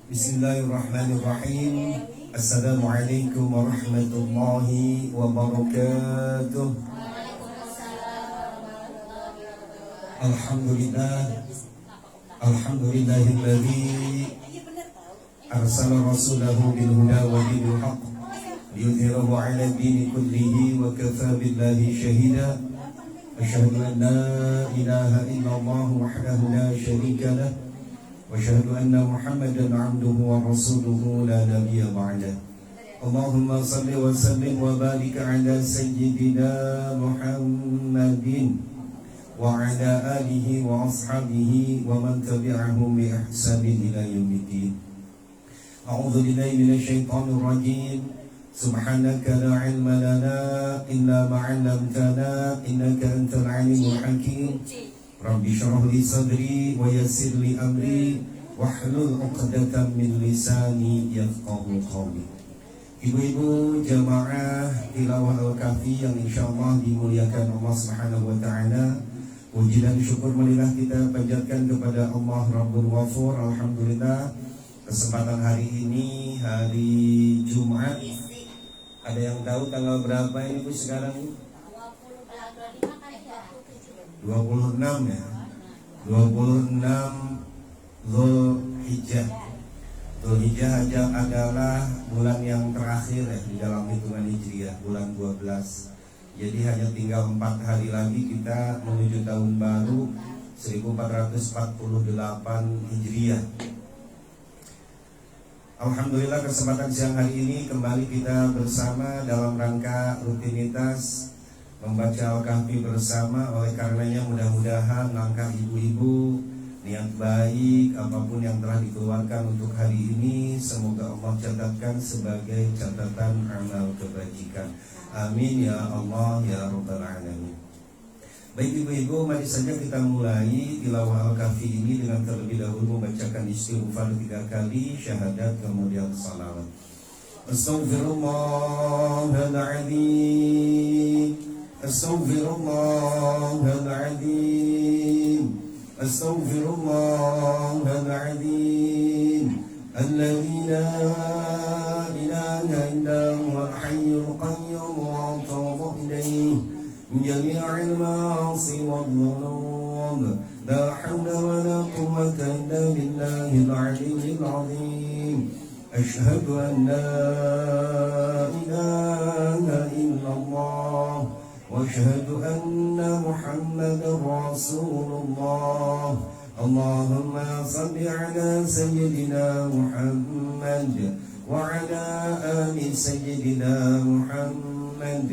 Bismillahirrahmanirrahim. Assalamualaikum warahmatullahi wabarakatuh. Alhamdulillahilladzi arsala rasulahu bil huda wa dinil haqq liyudhhirahu 'ala ad-dini kullihi wa kafaa billahi shahida. Asyhadu an la ilaha illallah wahdahu la syarika lah wa asyhadu anna Muhammadan 'abduhu wa rasuluhu la nabiyya ba'dah. Allahumma salli wa sallim wa barik 'ala sayyidina Muhammadin wa 'ala alihi wa ashabihi wa man tabi'ahum bi ihsanin ila yaumiddin. A'udzu billahi minasy syaithanir rajim. Subhanaka la 'ilma lana illa ma 'allamtana innaka antal 'alimul hakim. Rabbi shrah li sadri wa yassir li amri wahlul 'uqdatam min lisani yafqahu qawli. Ibu-ibu jamaah tilawah Al-Kahfi yang insyaallah dimuliakan Allah Subhanahu wa taala, puji dan syukur marilah kita panjatkan kepada Allah Rabbul Ghafur. Alhamdulillah, kesempatan hari ini hari Jumat. Ada yang tahu tanggal berapa ini Bu sekarang? 26 ya. 26 Zulhijjah. Zulhijjah adalah bulan yang terakhir ya di dalam hitungan Hijriah, bulan 12. Jadi hanya tinggal 4 hari lagi kita menuju tahun baru 1448 Hijriah. Alhamdulillah, kesempatan siang hari ini kembali kita bersama dalam rangka rutinitas membaca Al-Kahfi bersama. Oleh karenanya mudah-mudahan langkah ibu-ibu, niat baik apapun yang telah dikeluarkan untuk hari ini, semoga Allah catatkan sebagai catatan amal kebajikan. Amin ya Allah ya Rabbal Alamin. Baik ibu-ibu, mari saja kita mulai tilawah Al-Kahfi ini dengan terlebih dahulu membacakan istighfar 3 kali, syahadat, kemudian salawat. Astaghfirullahaladzim, astaghfirullahaladzim, astaghfirullahaladzim, alladzi la ilaha illa huwal hayyul qayyum wa atubu ilaihi جميع المعاصي والذنوب لا حول ولا قوة إلا بالله العلي العظيم أشهد أن لا إله إلا الله وأشهد أن محمدا رسول الله اللهم صل على سيدنا محمد وعلى آل سيدنا محمد.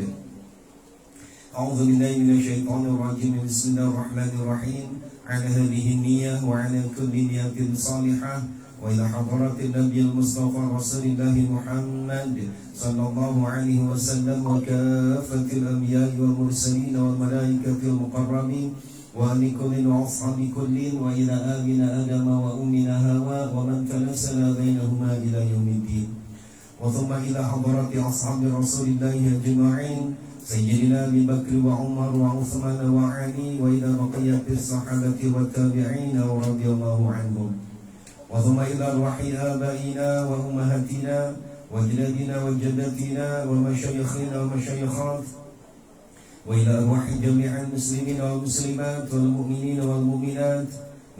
أعوذ بالله من الشيطان الرجيم. بسم الله الرحمن الرحيم. على هذه النية وعلى كل نية صالحة وإلى حضرة النبي المصطفى رسول الله محمد صلى الله عليه وسلم وكافة الأنبياء والمرسلين والملائكة المقربين وآل كل وأصحاب كل وإلى آبنا آدم وأمنا هواء ومن تنسل بينهما إلى يوم الدين. وثم إلى حضرة أصحاب رسول الله أجمعين سيدنا أبي بكر وعمر وعثمان وعلي وإلى بقية الصحابة والتابعين ورضي الله عنهم. وثم إلى أرواح آبائنا وأمهاتنا وجدادنا وجداتنا ومشايخنا ومشايخات وإلى أرواح جميع المسلمين والمسلمات والمؤمنين والمؤمنات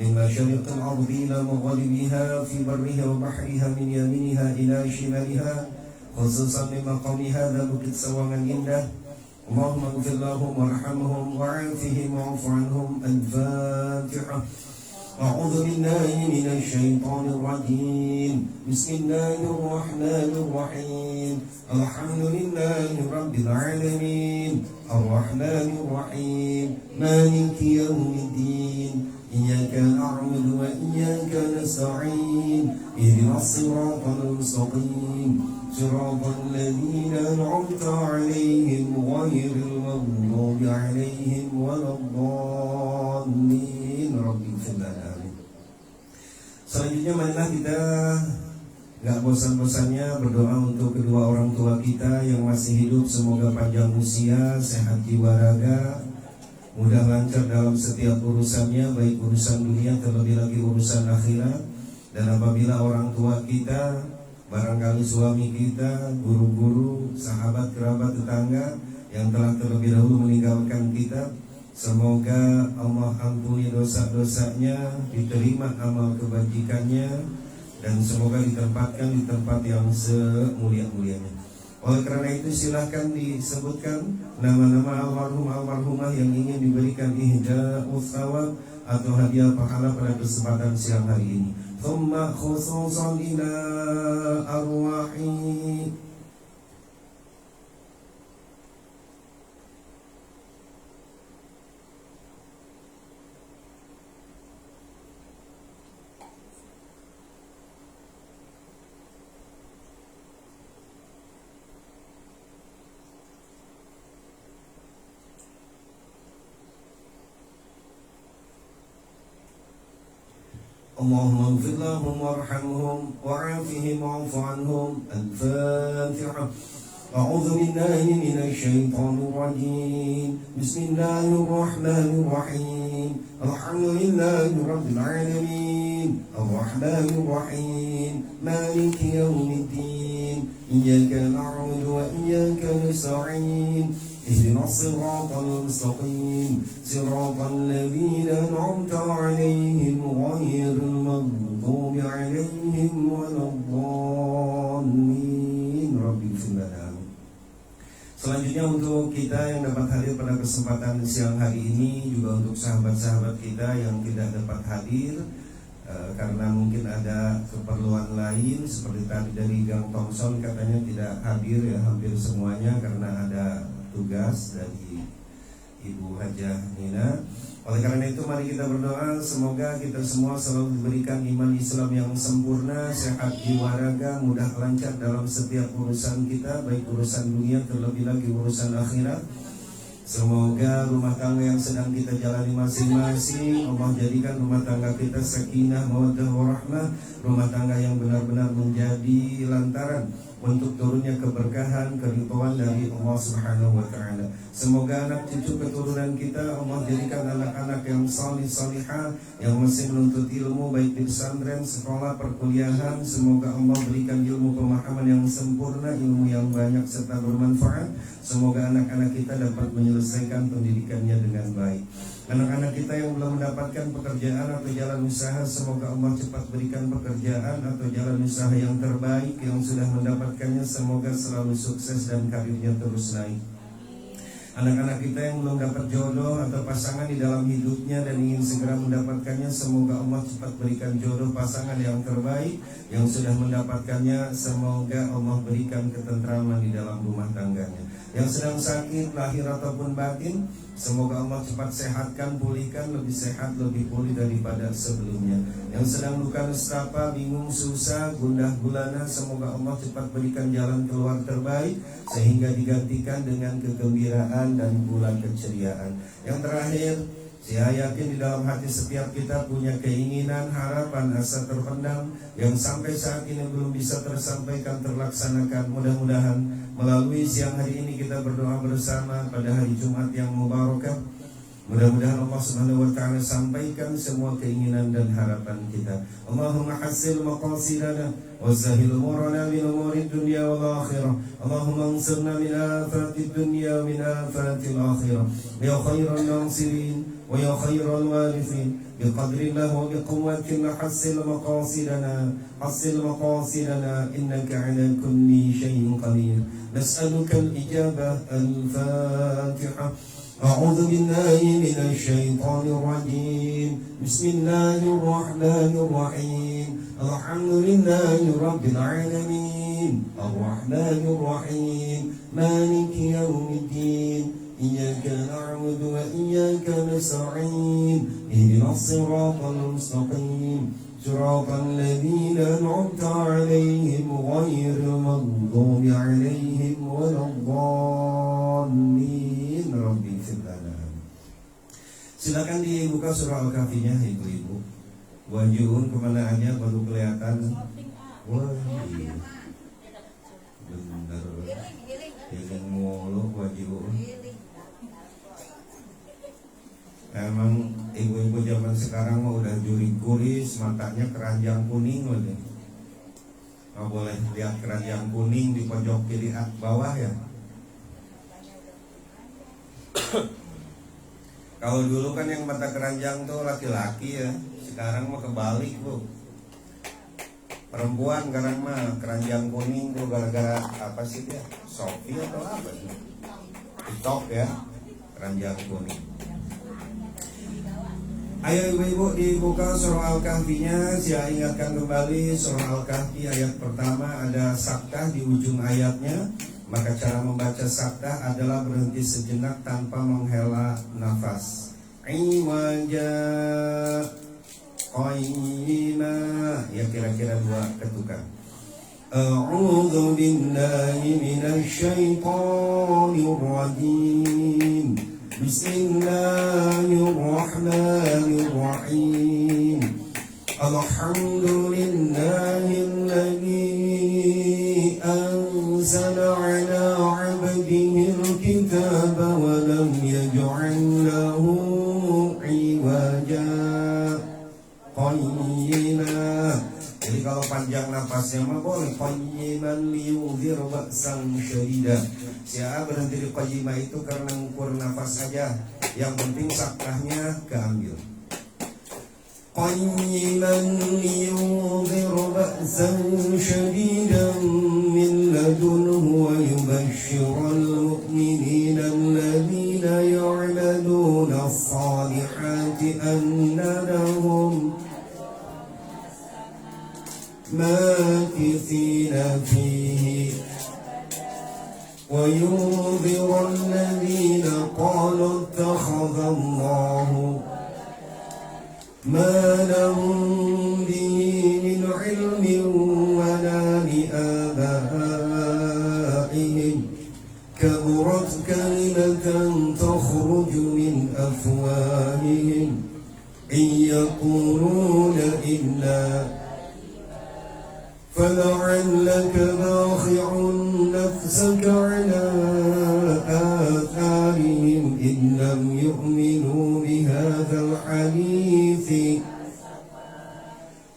من مشارق الأرض إلى مغاربها في برها وبحرها من يمينها إلى شمالها خصوصا من مقام هذا بukit Sawangan indah. اللهم اغفر لهم وارحمهم وعافهم واعف عنهم. الفاتحة. أعوذ بالله من الشيطان الرجيم. بسم الله الرحمن الرحيم. الحمد لله رب العالمين الرحمن الرحيم مالك يوم الدين إياك نعبد وإياك نستعين اهدنا الصراط المستقيم صراط الذين أنعمت عليهم غير المغضوب عليهم ولا الضالين رب اغفر لنا. Selanjutnya marilah kita gak bosan-bosannya berdoa untuk kedua orang tua kita yang masih hidup, semoga panjang usia, sehat jiwa raga, mudah lancar dalam setiap urusannya, baik urusan dunia terlebih lagi urusan akhirat. Dan apabila orang tua kita, barangkali suami kita, guru-guru, sahabat, kerabat, tetangga yang telah terlebih dahulu meninggalkan kita, semoga Allah ampuni dosa-dosanya, diterima amal kebajikannya, dan semoga ditempatkan di tempat yang semulia-mulianya. Oleh karena itu silahkan disebutkan nama-nama almarhum-almarhumah yang ingin diberikan ihda'us thawab atau hadiah pahala pada kesempatan siang hari ini. Thumma khususan ila arwahi Allahumma ighfir lahum warhamhum wa'afihim wa'fu anhum. Al-Fatiha. A'udzu billahi minasy syaithanir rajim. Bismillahirrahmanirrahim. Alhamdulillahi rabbil alamin. Arrahmanir rahim. Maliki yaumiddin. Iyyaka na'budu wa iyyaka nasta'in. اهدنا الصراط المستقيم صراط الذين أنعمت عليهم غير المغضوب عليهم ولا الضالين رب اغفر لنا. Selanjutnya untuk kita yang dapat hadir pada kesempatan siang hari ini, juga untuk sahabat-sahabat kita yang tidak dapat hadir karena mungkin ada keperluan lain, seperti tadi dari Gang Thompson katanya tidak hadir ya, hampir semuanya karena ada tugas dari Ibu Hajah Nina. Oleh karena itu mari kita berdoa, semoga kita semua selalu diberikan iman Islam yang sempurna, sehat jiwa raga, mudah lancar dalam setiap urusan kita, baik urusan dunia terlebih lagi urusan akhirat. Semoga rumah tangga yang sedang kita jalani masing-masing, Allah jadikan rumah tangga kita sakinah, mawaddah, warahmah, rumah tangga yang benar-benar menjadi lantaran untuk turunnya keberkahan, keridhaan dari Allah Subhanahu wa taala. Semoga anak cucu keturunan kita Allah jadikan anak-anak yang salih salihah, yang masih menuntut ilmu baik di pesantren, sekolah, perkuliahan. Semoga Allah berikan ilmu pemahaman yang sempurna, ilmu yang banyak serta bermanfaat. Semoga anak-anak kita dapat menyelesaikan pendidikannya dengan baik. Anak-anak kita yang belum mendapatkan pekerjaan atau jalan usaha, semoga Allah cepat berikan pekerjaan atau jalan usaha yang terbaik. Yang sudah mendapatkannya, semoga selalu sukses dan karirnya terus naik. Anak-anak kita yang belum dapat jodoh atau pasangan di dalam hidupnya dan ingin segera mendapatkannya, semoga Allah cepat berikan jodoh pasangan yang terbaik. Yang sudah mendapatkannya, semoga Allah berikan ketentraman di dalam rumah tangganya. Yang sedang sakit lahir ataupun batin, semoga Allah cepat sehatkan, pulihkan, lebih sehat, lebih pulih daripada sebelumnya. Yang sedang luka nestapa, bingung, susah, gundah gulana, semoga Allah cepat berikan jalan keluar terbaik, sehingga digantikan dengan kegembiraan dan bulan keceriaan. Yang terakhir, saya yakin di dalam hati setiap kita punya keinginan, harapan, asa terpendam yang sampai saat ini belum bisa tersampaikan, terlaksanakan. Mudah-mudahan melalui siang hari ini kita berdoa bersama pada hari Jumat yang mubarakah. Mudah-mudahan Allah Subhanahu wa taala sampaikan semua keinginan dan harapan kita. Allahumma hassil maqasidana wa sahhil umurana min umuri dunya wal akhirah. Allahumma ansurna min afatid dunya min afatil akhirah. Ya khairan nasirin wa ya khairal warithin. Biqadrillah wa biquwwatillah hassil maqasidana innaka ala kulli syai'in qadir. Nas'aluka al-ijabah. Al-Fatiha. أعوذ بالله من الشيطان الرجيم بسم الله الرحمن الرحيم الحمد لله رب العالمين الرحمن الرحيم مالك يوم الدين إياك نعبد وإياك نستعين اهدنا الصراط المستقيم صراط الذين أنعمت عليهم غير المغضوب عليهم ولا الضالين. Rabbi firlana. Silakan dibuka surah Al-Kahfinya ibu-ibu. Wajun kemanaannya baru kelihatan. Wah, iya. Benar. Yang mulu wajun. Emang ibu-ibu zaman sekarang mah udah juri kuris, matanya keranjang kuning udah. Nggak boleh lihat keranjang kuning di pojok kiri bawah ya. Kalau dulu kan yang mata keranjang tuh laki-laki ya, sekarang mah kebalik bu. Perempuan sekarang mah keranjang kuning tuh gara-gara apa sih dia? Shopee atau apa sih? TikTok ya, keranjang kuning. Ayo ibu-ibu dibuka surah Al-Kahfinya. Saya ingatkan kembali surah Al-Kahfi ayat pertama ada saktah di ujung ayatnya. Maka cara membaca saktah adalah berhenti sejenak tanpa menghela nafas. Iwaja qayyima, ya kira-kira 2 ketukan. A'udzu billahi minasy syaithanir rajim. Bismillahirrahmanirrahim. Alhamdulillahilladzi anzala ala 'abdihil kitaba wa lam yaj'al lahu 'iwaja qayyima. Jadi kalau panjang nafasnya mah boleh qayyiman liyudhir ba'san syadida. Ya berhenti di qayyimah itu karena ngukur nafas saja. Yang penting saktahnya keambil. Qayyiman liyudhir ba'san syadidan min ladunhu wa yubashshiral mu'minina alladhina ya'maluna as-salihati anna lahum makithina fihi wa yunziru alladhina qalu ittakhadha Allahu ma lahum bihi min ilmin wa la li abaihim kaburat kalimatan takhruju min afwahihim in yaquluna illa فلعلك باخع نفسك على آثارهم إن لم يؤمنوا بهذا الحديث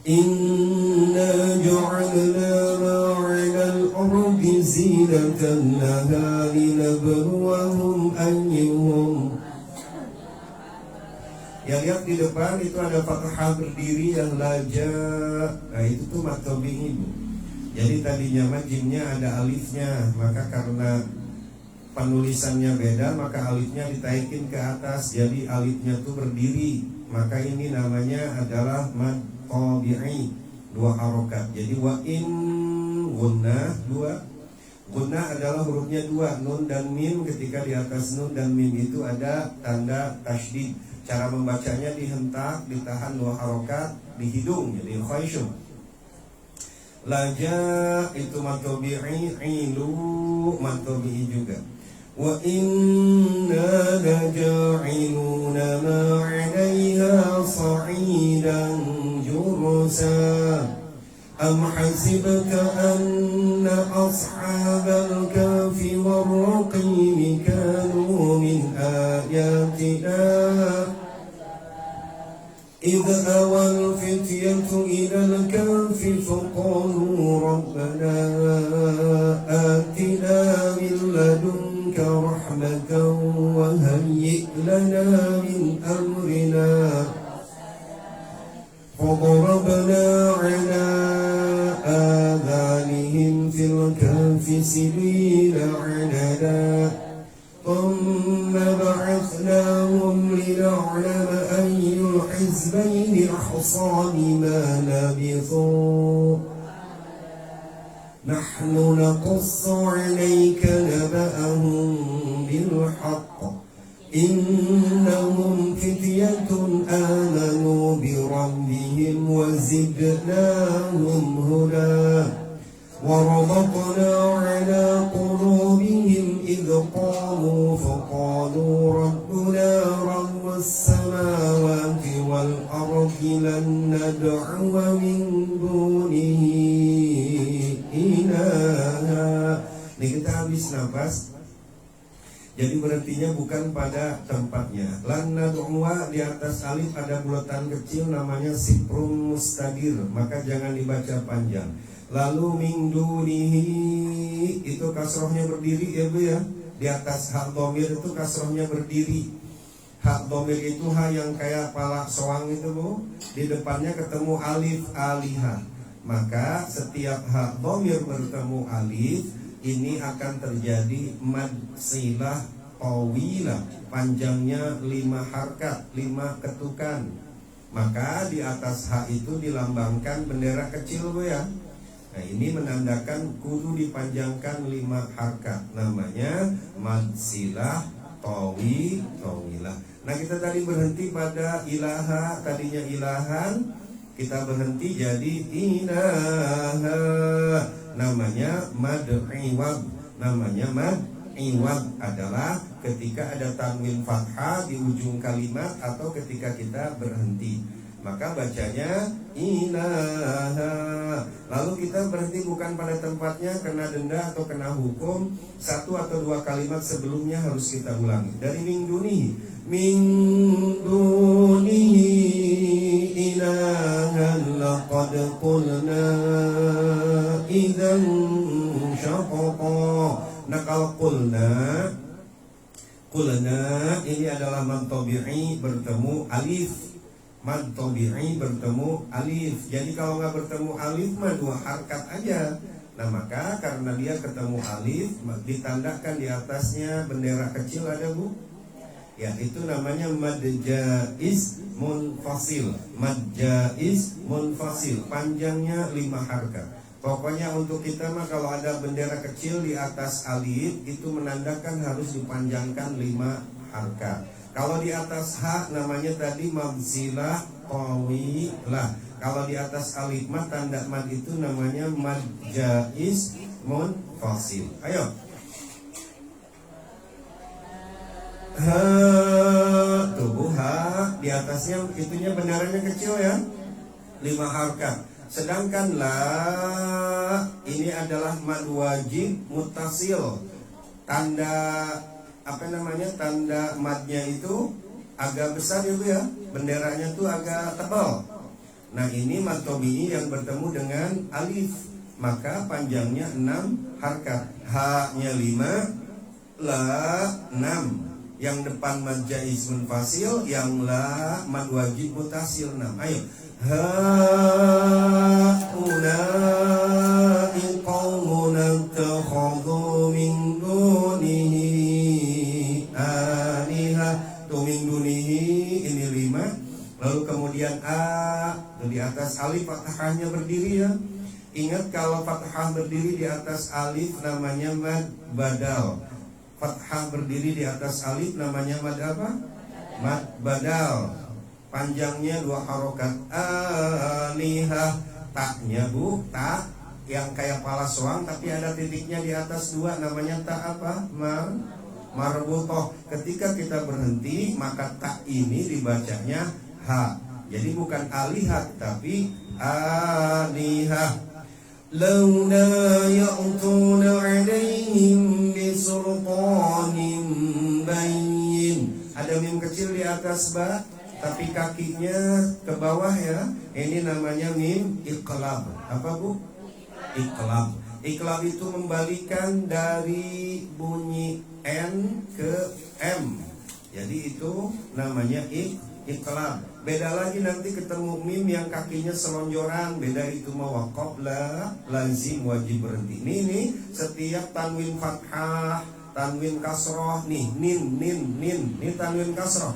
إنا جعلنا ما على الأرض زينة لها لنبلوهم أيهم. Yang lihat di depan itu ada fathah berdiri yang laja. Nah itu tuh mat tabi'i bu. Jadi tadinya mah jimnya ada alifnya, maka karena penulisannya beda maka alifnya ditaikin ke atas. Jadi alifnya tuh berdiri. Maka ini namanya adalah mat tabi'i, 2 harokat. Jadi wa in gunnah 2. Gunnah adalah hurufnya 2, nun dan mim. Ketika di atas nun dan mim itu ada tanda tasydid. Cara membacanya dihentak, ditahan 2 harokat di hidung, jadi khaysyum. Laja itu matobi'i, ilu matobi'i juga. Wa inna laja'iluna ma 'alayha sa'idan jurusa. Am hasibta anna ashabal kahfi war-raqim kanu min ayatina إذ أوى الفتية إلى الكهف فقالوا ربنا آتنا من لدنك رحمة وهيئ لنا من أمرنا فضربنا على آذانهم في الكهف سنين عددا ثم بعثناهم لنعلم أي الحزبين أحصى لما لبثوا نحن نقص عليك نبأهم بالحق إنهم فتية آمنوا بربهم وزدناهم هدى وربطنا على قلوبهم إذ قاموا فقالوا ربنا رب السماوات والأرض لن ندعو من دونه إلها. Ini kita habis nafas. Jadi berhentinya bukan pada tempatnya. Lan nad'uwa di atas alif ada bulatan kecil namanya siprun mustadir, maka jangan dibaca panjang. Lalu min dunihi itu kasrohnya berdiri ya Bu ya. Di atas hak dhamir itu kasrohnya berdiri. Hak dhamir itu ha yang kayak pala soang itu Bu. Di depannya ketemu alif alihah. Maka setiap hak dhamir bertemu alif ini akan terjadi mad silah tawilah, panjangnya 5 harkat, 5 ketukan. Maka di atas hak itu dilambangkan bendera kecil Bu ya. Nah ini menandakan kudu dipanjangkan 5 harkat, namanya mad silah tawilah. Nah kita tadi berhenti pada ilaha, tadinya ilahan, kita berhenti jadi ilaha, namanya mad iwad. Namanya mad iwad adalah ketika ada tanwin fathah di ujung kalimat atau ketika kita berhenti, maka bacanya ilaha. Lalu kita berhenti bukan pada tempatnya, kena denda atau kena hukum. 1 atau 2 kalimat sebelumnya harus kita ulangi. Dari min dunihi ilahan laqad qulna idzan syaqqa. Nah kalau qulna ini adalah mad tabi'i bertemu alif. Mad tabi'i bertemu alif. Jadi kalau nggak bertemu alif mah 2 harkat aja. Nah maka karena dia ketemu alif, ditandakan di atasnya bendera kecil ada Bu. Ya itu namanya mad jaiz munfasil. Mad jaiz munfasil, panjangnya 5 harkat. Pokoknya untuk kita mah kalau ada bendera kecil di atas alif itu menandakan harus dipanjangkan 5 harkat. Kalau di atas ha namanya tadi mad silah tawilah. Kalau di atas alif mad tanda mad itu namanya mad jaiz munfasil. Ayo. Ha, tubuh ha di atasnya itunya benderanya kecil ya, 5 harkat. Sedangkan la ini adalah mad wajib muttasil. Tanda apa namanya, tanda madnya itu agak besar ya Bu ya, benderanya tuh agak tebal. Nah ini mad tabi'i yang bertemu dengan alif, maka panjangnya 6 harkat. Ha-nya 5, la 6. Yang depan mad jaiz munfasil, yang la mad wajib mutasil 6. Ayo. Haulai qaumun takhadhu min dunihi alihah. Tu min dunihi ini 5. Lalu kemudian a di atas alif fathahnya berdiri ya. Ingat kalau fathah berdiri di atas alif namanya mad badal. Fathah berdiri di atas alif namanya mad apa? Mad badal. Panjangnya 2 harokat. Alihah. Taknya Bu, tak yang kayak pala soang tapi ada titiknya di atas 2 namanya tak apa? Marbutoh. Ketika kita berhenti maka tak ini dibacanya ha. Jadi bukan alihah tapi alihah. Launa ya'tuna 'alaihim bisultanin bayyin. Ada mim kecil di atas ba, tapi kakinya ke bawah ya. Ini namanya mim iqlab. Apa Bu? Iqlab. Iqlab itu membalikan dari bunyi N ke M. Jadi itu namanya iqlab. Beda lagi nanti ketemu mim yang kakinya selonjoran, beda itu mau waqaf la lazim wajib berhenti. Ini setiap tanwin fathah, tanwin kasroh nih, nin, ini tanwin kasroh.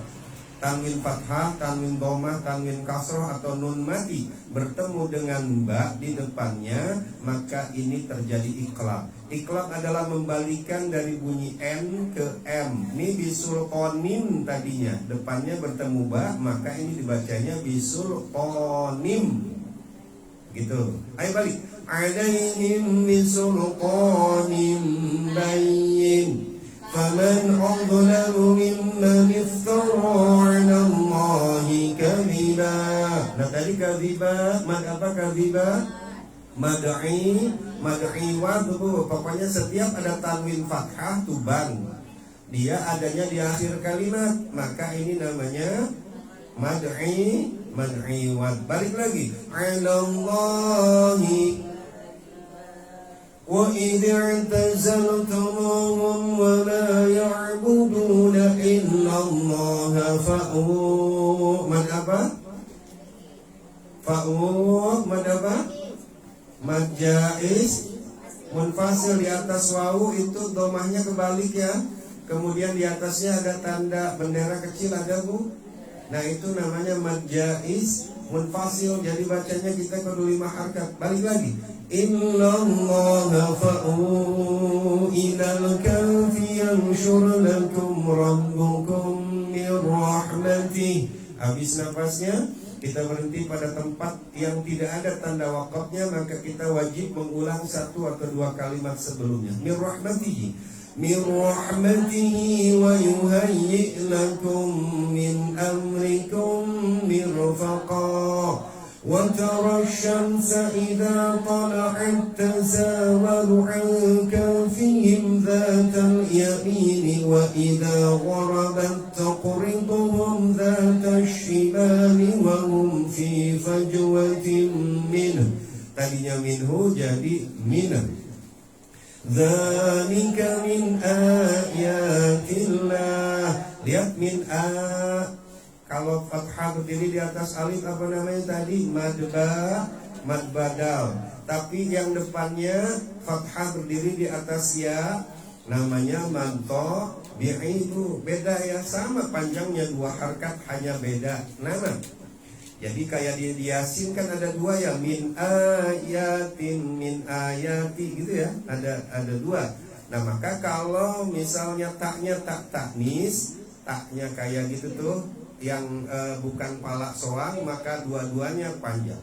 Tanwin fathah, tanwin dhammah, tanwin kasroh atau nun mati bertemu dengan ba di depannya, maka ini terjadi iqlab. Iqlab adalah membalikan dari bunyi N ke M. Ini bisul qonim tadinya, depannya bertemu ba, maka ini dibacanya bisul qonim. Gitu. Ayo balik. Alaihim bisul qonim bayyin. Faman adlamu mimman iftara 'ala Allahi kadhiba. Nah tadi kadhiba, mad apa kadhiba? Mad'i wad. Pokoknya setiap ada tanwin fathah tuban. dia adanya di akhir kalimat, maka ini namanya mad'i wad. Balik lagi, 'alallahi wa idh i'tazaltumuhum wa la ya'buduna illallaha fa'u mad apa? Fa'u mad apa? Mad jaiz munfasil di atas wawu itu domahnya kebalik ya. Kemudian di atasnya ada tanda bendera kecil, ada bu. Nah itu namanya mad jaiz munfasil. Jadi bacanya kita kudu 5 harkat. Balik lagi, innallaha fa'u ilal kafi yanshur lakum rabbukum min rahmatih. Habis nafasnya kita berhenti pada tempat yang tidak ada tanda wakafnya, maka kita wajib mengulang 1 atau 2 kalimat sebelumnya. Min rahmatihi, min rahmatihi wa yuhayyi lakum min amrikum mirfaqa. وترى الشمس إذا طلعت تزاور عن كهفهم ذات اليمين وإذا غربت تقرضهم ذات الشمال وهم في فجوة منه. Tadinya minhu jadi minah. Dzalika min ayatillah. Lihat min kalau fathah berdiri di atas alif apa namanya tadi? Mad badal. Tapi yang depannya fathah berdiri di atas ya, namanya manto bi'idu. Beda ya, sama panjangnya 2 harkat, hanya beda nama. Jadi kayak di Yasin kan ada 2 ya, min ayatin min ayati gitu ya, ada 2. Nah maka kalau misalnya taknya tak taknis, taknya kayak gitu tuh, yang bukan palak soang, maka dua-duanya panjang.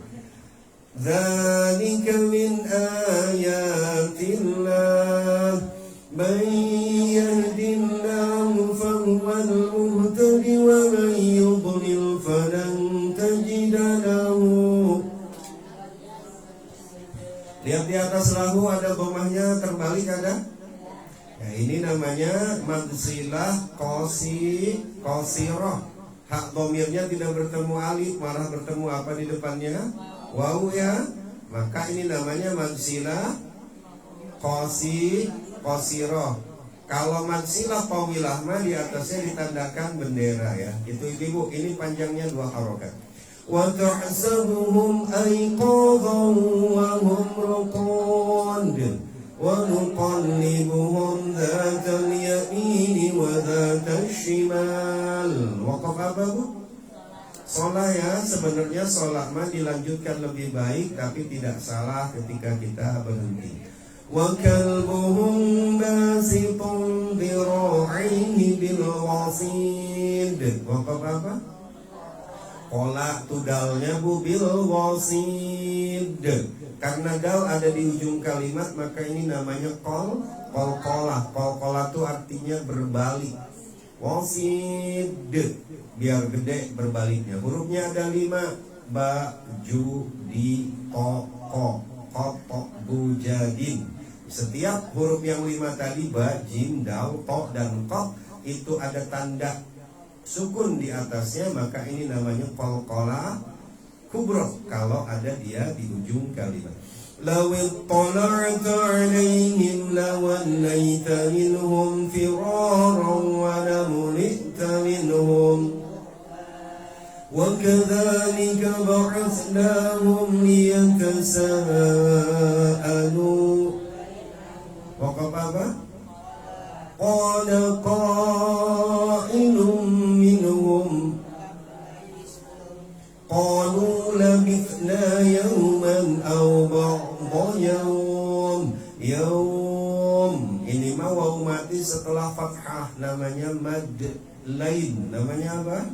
Dzalika min ayatillah may yahdillahu fahuwal muhtadi wa man yudlil falan tajida lahu. Lihat di atas lahu ada bomahnya terbalik ada. Nah ini namanya madsilah qasirah. Hak domirnya tidak bertemu alif, malah bertemu apa di depannya? Wawu ya. Maka ini namanya madsilah qasirah. Kalau madsilah tawilah mah di atasnya ditandakan bendera ya. Itu ibu, ini panjangnya 2 harokat. Wa tahsabuhum ayqadhan wa hum ruqad wa nuqallibuhum dhatal yamini wa dhatal shimal. Waqaf apa bu? Sholat ya, sebenarnya sholat mah dilanjutkan lebih baik, tapi tidak salah ketika kita berhenti. Wa kalbuhum basitun dhira'ihi bil wasid. Waqaf apa? Kola tudalnya bu bil wasid. Karena dal ada di ujung kalimat, maka ini namanya kolkolah. Kolkolah itu artinya berbalik. Wasid, biar gede berbaliknya. Hurufnya ada 5. Ba, ju, di, to, ko, bu, jadin. Setiap huruf yang 5 tadi, ba, jim, dal, to, dan ko, itu ada tanda sukun di atasnya, maka ini namanya kolkolah kubro kalau ada dia di ujung kalimat. Law ittala'ta 'alaihim lawallaita minhum firaran wa lamulita minhum wa kadzalika ba'athnahum liyatasaalu. Waqaf apa? Qala qailun minhum qalu labithna yawman aw ba'da yawm. Ini mah wawu mati setelah fathah, namanya mad lain. Namanya apa?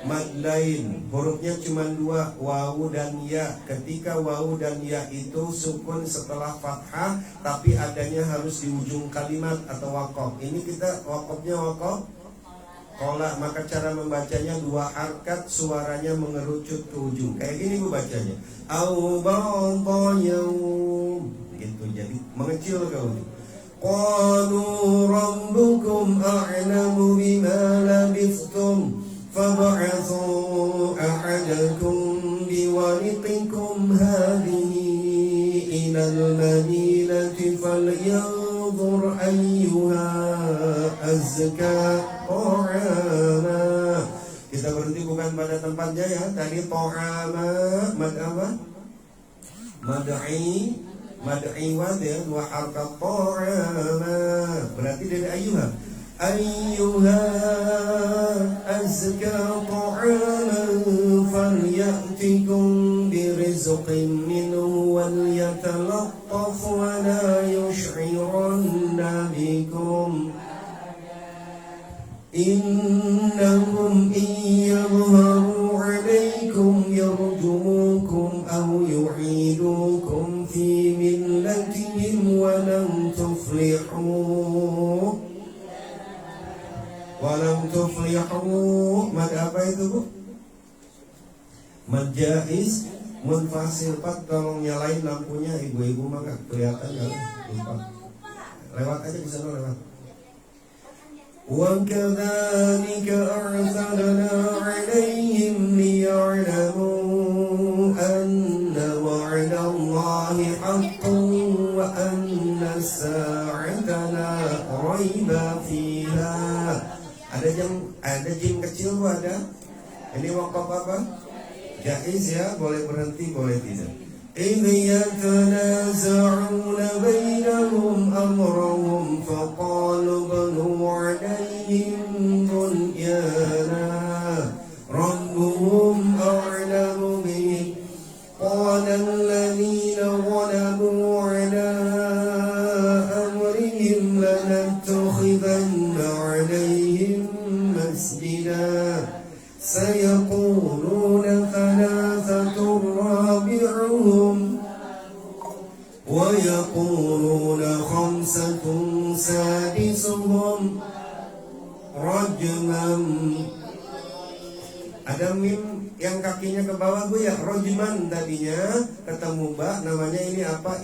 Mad lain. Hurufnya cuma 2, wawu dan ya. Ketika wawu dan ya itu sukun setelah fathah, tapi adanya harus di ujung kalimat atau waqaf. Ini kita waqafnya waqaf kolak, maka cara membacanya 2 harkat, suaranya mengerucut ke ujung. Kayak gini bu bacanya. Au ba'da yaum. Gitu, jadi mengecil ke ujung. qalu rabbukum a'lamu bima labithtum fab'athu ahadakum biwariqikum hadhihi ilal madinati falyanzur ayyuha azka ta'ama. Kita berhenti bukan pada tempatnya ya. Tadi ta'ama mad apa? Mad'i wad ya, dua harkat ta'ama. Berarti dari ayyuha azka ta'aman falyatikum birizqin minhu wal yatalattaf wa la yush'iranna bikum innahum iyadharu alaykum yarjumukum aw yu'idukum fi millatihim wa lam tuflihu. Mad apa itu Bu? Mad jaiz munfasil. Pak tolong nyalain lampunya ibu-ibu, maka kelihatan kan? Lewat aja bisa lewat. وَكَذَلِكَ أَرْسَلْنَا عَلَيْهِمْ لِيَعْلَمُوا أَنَّ وَعْدَ اللَّهِ حَقٌّ وَأَنَّ السَّاعَةَ لَا رَيْبَ فِيهَا. Ada jim kecil Bu, ada. Ini wakaf apa? Jaiz ya, boleh berhenti, boleh tidak. إِذْ يَتَنَازَعُونَ بَيْنَهُمْ أَمْرَهُمْ فَقَالُوا ابْنُوا عَلَيْهِمْ بُنْيَانًا رَبُّهُمْ أَعْلَمُ بِهِمْ قَالَ الَّذِينَ غَلَبُوا عَلَى أَمْرِهِمْ لَنَتَّخِذَنَّ عَلَيْهِمْ مَسْجِدًا سَيَقُولُونَ ثَلَاثَةٌ رَابِعُهُمْ وَيَقُولُونَ خَمْسَةٌ سَادِسُهُمْ rajman. Ada mim yang kakinya ke bawah Bu ya, rajman tadinya ketemu ba, namanya ini apa?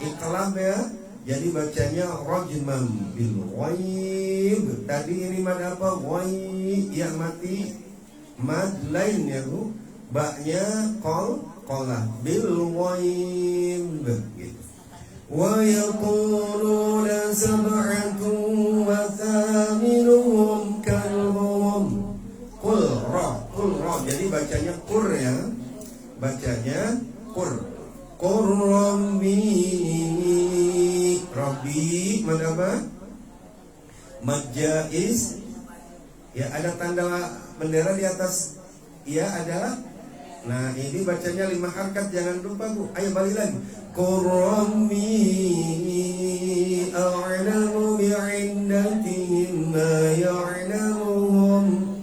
Iqlab ya. Jadi bacanya rajman bil ghaib. Tadi ini mad apa? Ghaib yang mati. Mad lain ya Bu. Ba-nya qolah bil ghaib gitu. Wa yaquluna sab'atun wa thaminuhum kalbuhum. Qul ra. Jadi bacanya qur ya. Bacanya qur. Qur Rabbi mad apa? Mad jaiz. Ya ada tanda bendera di atas. Ya ada. Nah ini bacanya 5 harkat, jangan lupa Bu. Ayo balik lagi. Qur Rabbi a'lamu bi'iddatihim ma ya'lamuhum.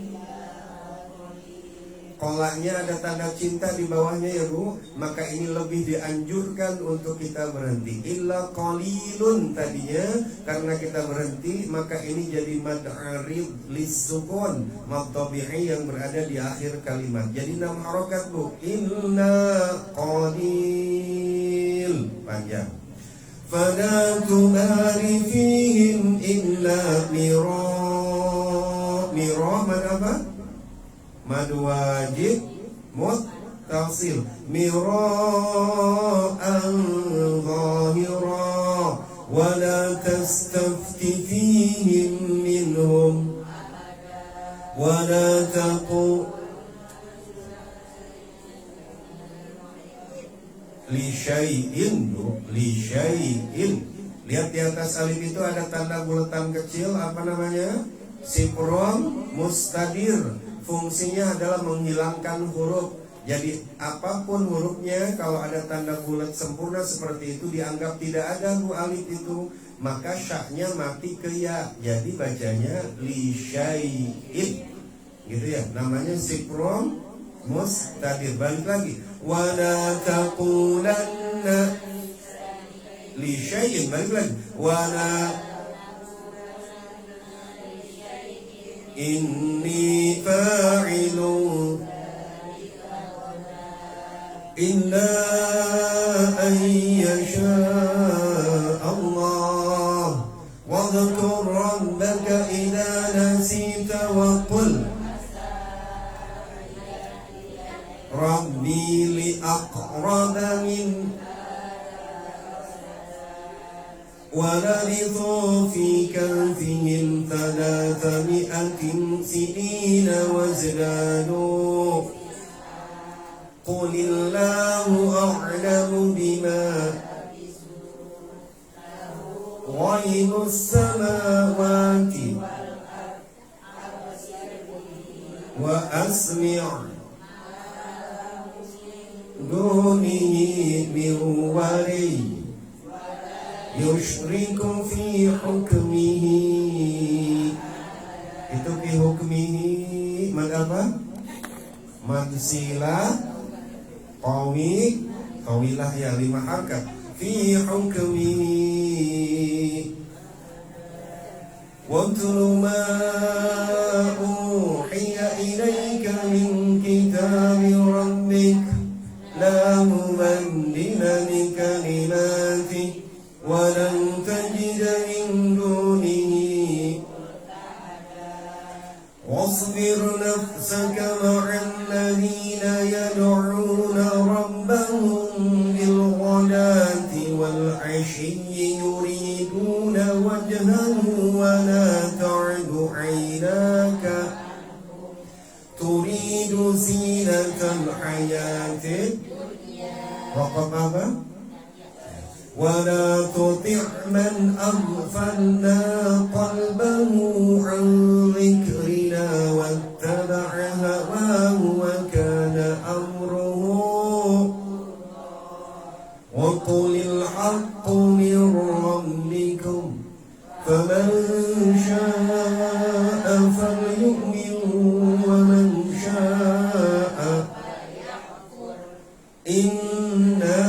Kolaknya ada tanda cinta di bawahnya ya Bu. Maka ini lebih dianjurkan untuk kita berhenti. Illa qalilun tadinya, karena kita berhenti maka ini jadi mad arid lis-sukun, mad tabi'i yang berada di akhir kalimat. Jadi 6 harokat Bu. Illa qalil, panjang. Fala tumari fihim illa mira mad apa? Mad wajib muttasil mira'an zahira wa la tastafti fihim minhum wa la taqu li syai'in. Lihat di atas alif itu ada tanda bulatan kecil, apa namanya? Sipron mustadir. Fungsinya adalah menghilangkan huruf. Jadi apapun hurufnya, kalau ada tanda bulat sempurna seperti itu dianggap tidak ada Bu alif itu, maka syaknya mati ke ya. Jadi bacanya li syai'in gitu ya. Namanya sipron mustadir. Balik lagi. Wala taqulanna li syai'in. Balik lagi. Wala inni fa'ilu illa an yasha Allah. واذكر ربك إذا نسيت وقل ربي لأقرب من ولبثوا في كهفهم 300 سنين وازدادوا قل الله أعلم بما غيب السماوات وأسمع دونه من ولي يشرك في حكمه. Itu fi hukmihi mad apa? Mad sila qawi qawilah ya 5 harkat. Fi hukmihi watlu ma uhiya ilayka min kitabi rabbik la mubaddila li kalimatihi walan tajida min dunihi wasbir nafsaka ma'al ladhina yad'una rabbahum bil ghadati wal 'ashiyyi yuriduna wajhahu wa la ta'du 'aynaka turidu zinatal hayatid waqaf apa? ولا تطع من أغفلنا قلبه عن ذكرنا واتبع هواه وكان أمره وقل الحق من ربكم فمن شاء فليؤمن ومن شاء إنا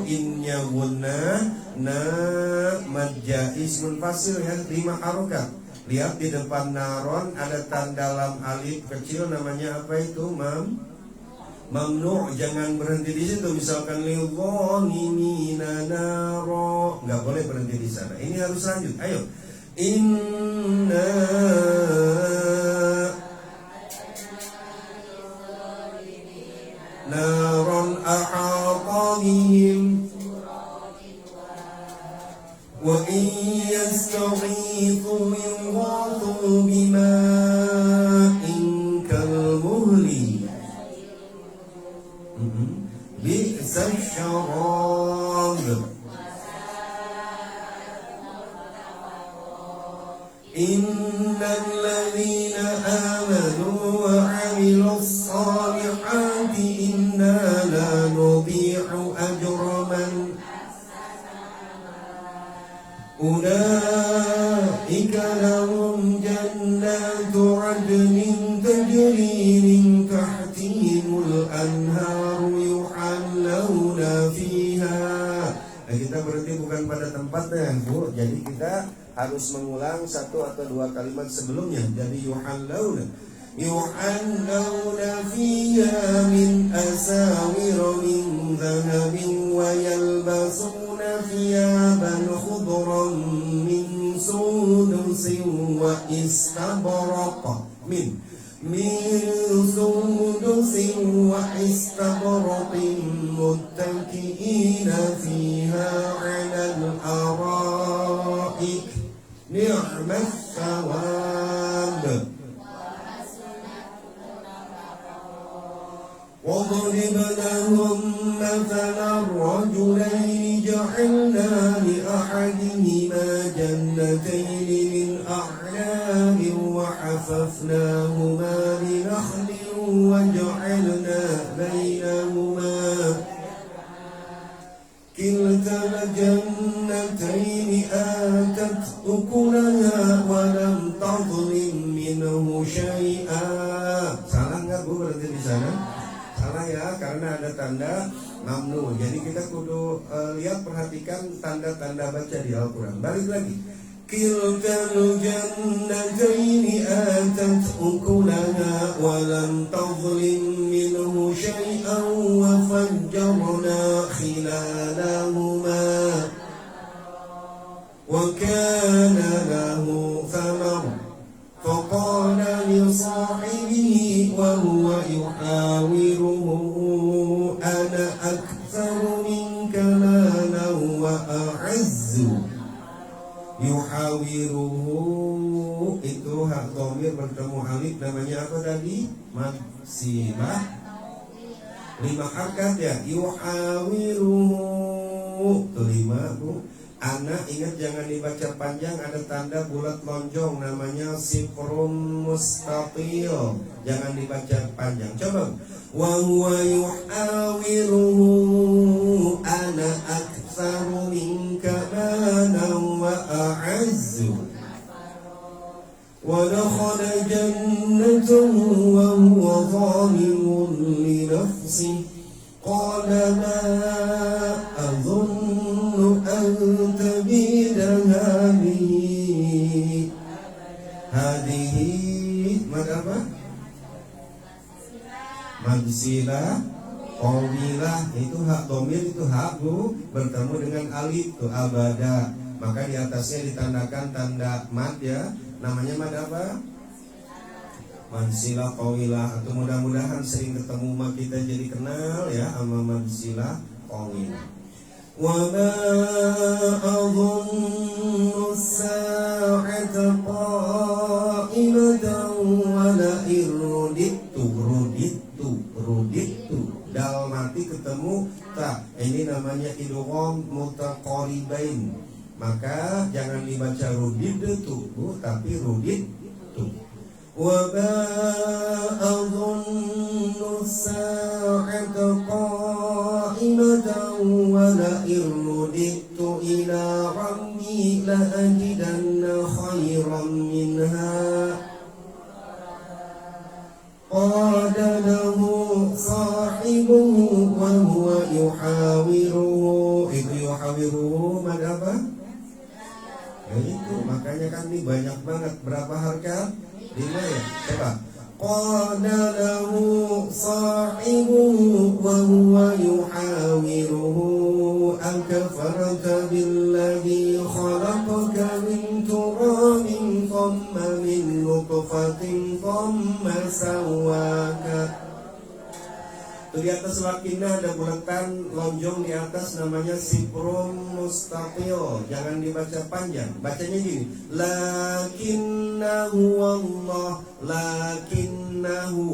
innya guna na mad jaiz munfasil ya 5 harokat. Lihat di depan naron ada tanda lam alif kecil namanya apa itu? Mamnu. Jangan berhenti di situ. Misalkan lidh-dhalimina naro, enggak boleh berhenti di sana. Ini harus lanjut. Ayo. Inna naron ahata bihim wa in yastaghithu yughathu bima'in kalmuhli bi'sa syarab innal ladhina amanu wa 'amilus salihati inna la nudhi'u ajra man ulaika lahum jannatu 'adnin tajri min tahtihimul anharu yuhallawna fiha. Nah, kita berarti bukan pada tempatnya, Bu. Jadi kita harus mengulang 1 atau 2 kalimat sebelumnya. Jadi yuhallawna fiha min asawir min dhahabin wa yalbasuna thiyaban khudran min sundusin wa istabraq min sundusin wa istabraqin muttaki'ina fiha 'alal ara'ik ni'mat thawab. واضرب لهم مثلا الرجلين جعلنا لأحدهما جنتين من أعناب وحففناهما بنخل وجعلنا بينهما كلتا الجنتين آتت أكلها ولم تظلم منه شيئا. Salah nggak Bu berarti di sana? Salah ya, karena ada tanda mamnu. Jadi kita kudu lihat, perhatikan tanda-tanda baca di Al-Quran. Balik lagi. Kiltal jannataini atat ukulaha wa lam tadhlim minhu syai'an wa fajjarna khilalahuma وكان له ثمر فقال لصاحبه وهو يحاوره أنا أكثر منك مالا وأعز. Yuhawiruhu itu hak dhamir bertemu alif, namanya apa tadi? Madsilah. 5 harkat ya. Yuhawiruhu itu 5 bu. Anak ingat jangan dibaca panjang, ada tanda bulat lonjong namanya sifrun mustatil. Jangan dibaca panjang. Coba. Wa huwa yuhawiruhu ana aktsaru minka malan wa a'azzu. Wa dakhala jannatahu wa huwa zalimun li nafsihi qala ma adhunnu an tabida hadhihi mad apa? Madsila qawilah itu hak dhamir, itu hak bu bertemu dengan alif itu abada, maka di atasnya ditandakan tanda mad ya, namanya mad apa? Madsila qawilah. Atau mudah-mudahan sering ketemu mah kita jadi kenal ya sama madsila qawilah. Wa ma adhunnu as-sa'ata qa'imatan wa la irudittu dal mati ketemu ta, ini namanya idgham mutaqaribain, maka jangan dibaca rudidtu tapi rudittu. Wa ma adhunnu as-sa'ata qa'imatan wa la irudittu ila rabbi la ajidanna khairan minha qala lahu sahibuhu wa huwa yuhawiruhu. Itu yuhawiruhu mad apa? Ya itu, makanya kan ini banyak banget. Berapa harkat? 5 ya. Coba. Qala lahu sahibuhu wa huwa yuhawiruhu akafarta billadhi khalaqaka min turabin thumma min nutfatin thumma sawwaka. Itu di atas lakinah ada bulatan lonjong di atas namanya sifrun mustaqil. Jangan dibaca panjang. Bacanya gini. Lakinnahu Allah. Lakinnahu.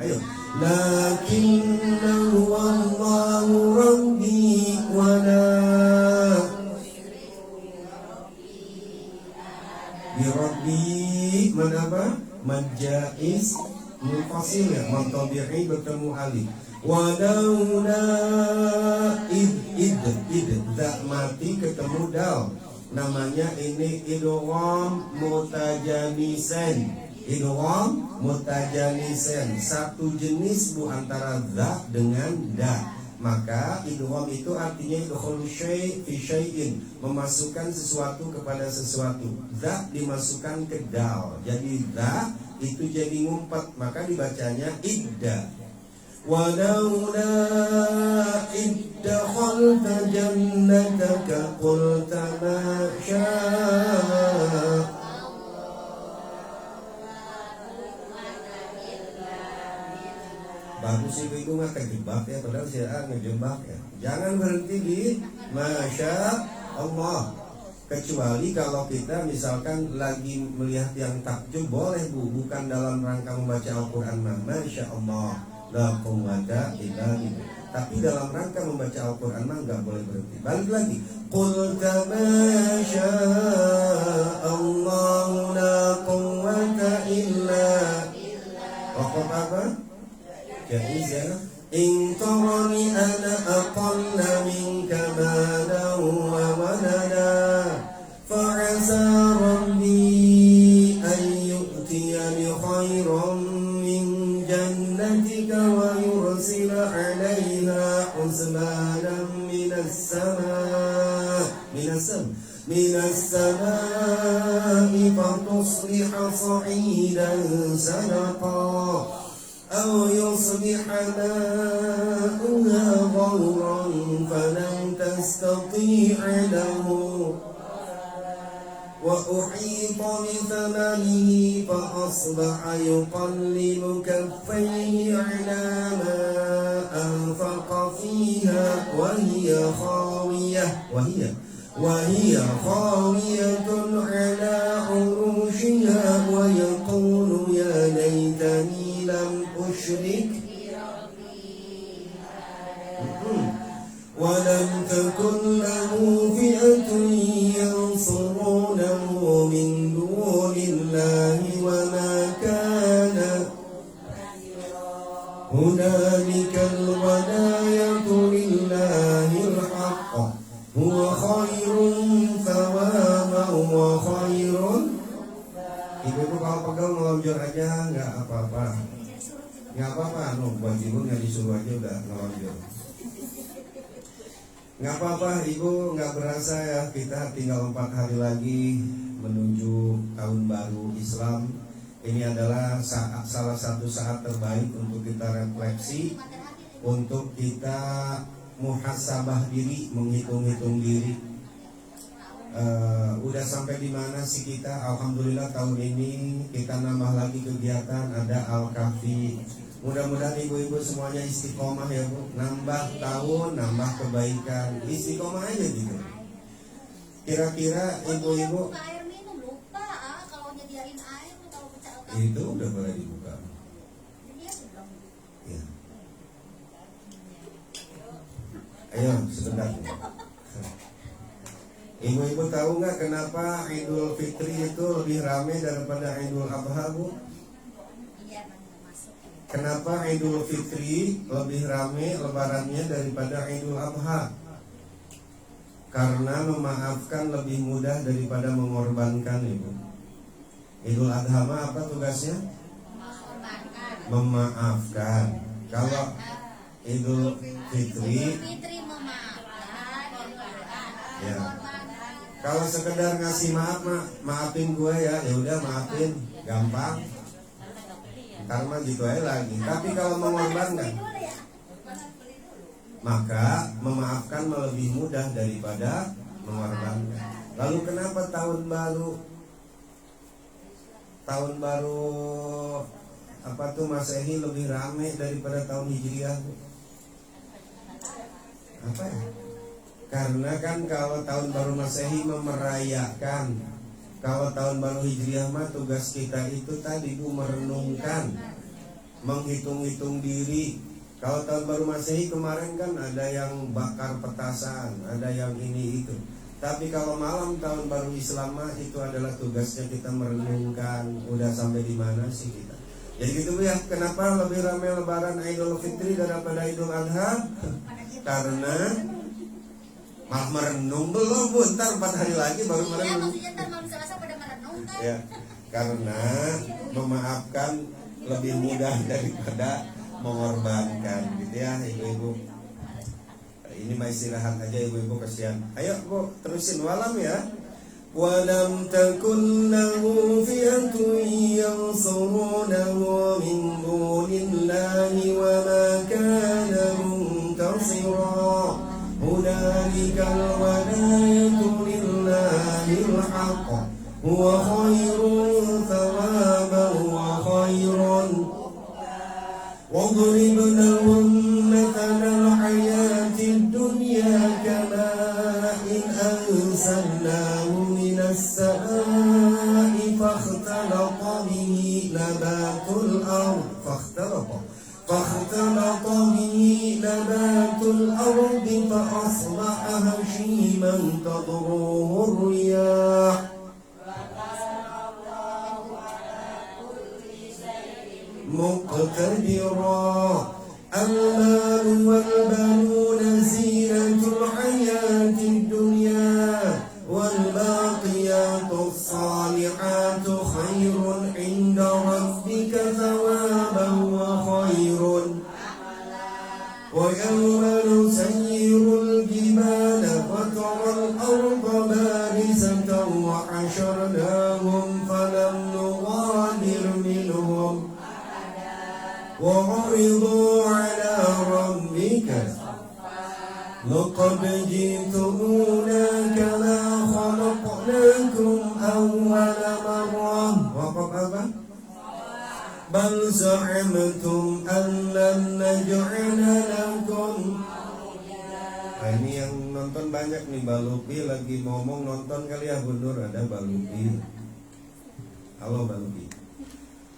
Ayo. Lakinnahu Allahu Rabbi wa la bi Rabbi. Mana apa? Majais mufasil ya, mantabi'i bertemu alif. Walaula id tak mati ketemu dal, namanya ini idgham mutajanisen. Satu jenis bu antara za dengan da. Maka idgham itu artinya idkhul syai' fi syai'in, memasukkan sesuatu kepada sesuatu. Za dimasukkan ke dal, jadi za itu jadi ngumpet, maka dibacanya idda. Walaula idda khalta jannataka qulta ma syaa. Bagus sih itu nggak kejebak ya, padahal saya ngejebak ya. Jangan berhenti di masya Allah. Kecuali kalau kita misalkan lagi melihat yang takjub, boleh bu, bukan dalam rangka membaca Al-Quran. Masya Allah, la quwwata illa billah. Tapi dalam rangka membaca Al-Quran mah nggak boleh berhenti. Balik lagi. Qul masya Allah, la quwwata illa. Waqaf apa? Jaiz ya. In tarani ana aqalla minka malan wa walada fa'asa rabbi an yu'tiyani khairan min jannatika wa yursila 'alayha husbanan minas samaa'i fatusliha sa'idan sadaqa أو يصبح ماؤها غورا فلن تستطيع له وأحيط بثمنه فأصبح يقلب كفيه على ما أنفق فيها وهي خاوية على عروشها ويقول يا ليتني لم أشرك ولم تكن له فئة ينصرونه من دون الله وما كان هنالك الولاية لله الحق هو خير ثوابا وخير. Ibu-ibu kalau pegang ngelonjor aja nggak apa-apa, buat ibu nggak disuruh aja udah ngelonjor. Nggak apa-apa ibu, nggak berasa ya kita tinggal 4 hari lagi menuju tahun baru Islam. Ini adalah salah satu saat terbaik untuk kita refleksi, untuk kita muhasabah diri, menghitung-hitung diri. Udah sampai di mana sih kita? Alhamdulillah tahun ini kita nambah lagi kegiatan, ada Al-Kahfi. Mudah-mudahan ibu-ibu semuanya istiqomah ya Bu. Nambah tahun, nambah kebaikan. Istiqomah aja gitu. Kira-kira ibu-ibu air minum lupa kalau nyediain air kalau pecah itu udah boleh dibuka. Ya. Ayo sebentar. Ibu-ibu tahu nggak kenapa Idul Fitri itu lebih ramai daripada Idul Adha Bu? Kenapa Idul Fitri lebih ramai lebarannya daripada Idul Adha? Karena memaafkan lebih mudah daripada mengorbankan Ibu. Idul Adha mah apa tugasnya? Memaafkan. Kalau Idul Fitri ya. Kalau sekedar ngasih maaf mah, maafin gue ya, ya udah maafin, gampang. Karma gitu aja lagi. Tapi kalau mengorbankan, maka memaafkan lebih mudah daripada mengorbankan. Lalu kenapa tahun baru apa tuh Masehi lebih ramai daripada tahun Hijriah? Apa ya? Karena kan kalau tahun baru Masehi memerayakan, kalau tahun baru Hijriah mah tugas kita itu tadi Bu merenungkan, menghitung-hitung diri. Kalau tahun baru Masehi kemarin kan ada yang bakar petasan, ada yang ini itu. Tapi kalau malam tahun baru Islam mah itu adalah tugasnya kita merenungkan, udah sampai di mana sih kita. Jadi gitu Bu ya, kenapa lebih ramai lebaran Idul Fitri daripada Idul Adha? Karena malah merenung belum Bu, ntar 4 hari lagi baru merenung. Maksudnya ntar malam Selasa pada merenung kan? Ya, karena memaafkan lebih mudah daripada mengorbankan, gitu ya ibu-ibu. Ini mah istirahat aja ibu-ibu, kasihan. Ayo Bu, terusin walam ya. Walam takun lahu fi'atun yansurunahu min dunillahi wa ma kana muntasira. هنالك الولاية لله الحق هو خير ثوابا وخير. واضرب لهم مثل الحياة الدنيا كماء أنزلناه من السماء فاختلط به نبات الأرض فأصبح هشيما تذروه الرياح مقتدرا. المال والبنون زينة الحياة الدنيا والباقيات الصالحات خير عند ربك ثوابا وخير. ويوم نسير الجبال وترى الأرض بارزة وحشرناهم فلم نغادر منهم وعرضوا على ربك لقد جئتمونا كما خلقناكم bal za'amtum an lan naj'ala lakum. Nah, ini yang nonton banyak nih, Balupi lagi ngomong nonton kali ya Bu Nur, ada Balupi. Halo Balupi.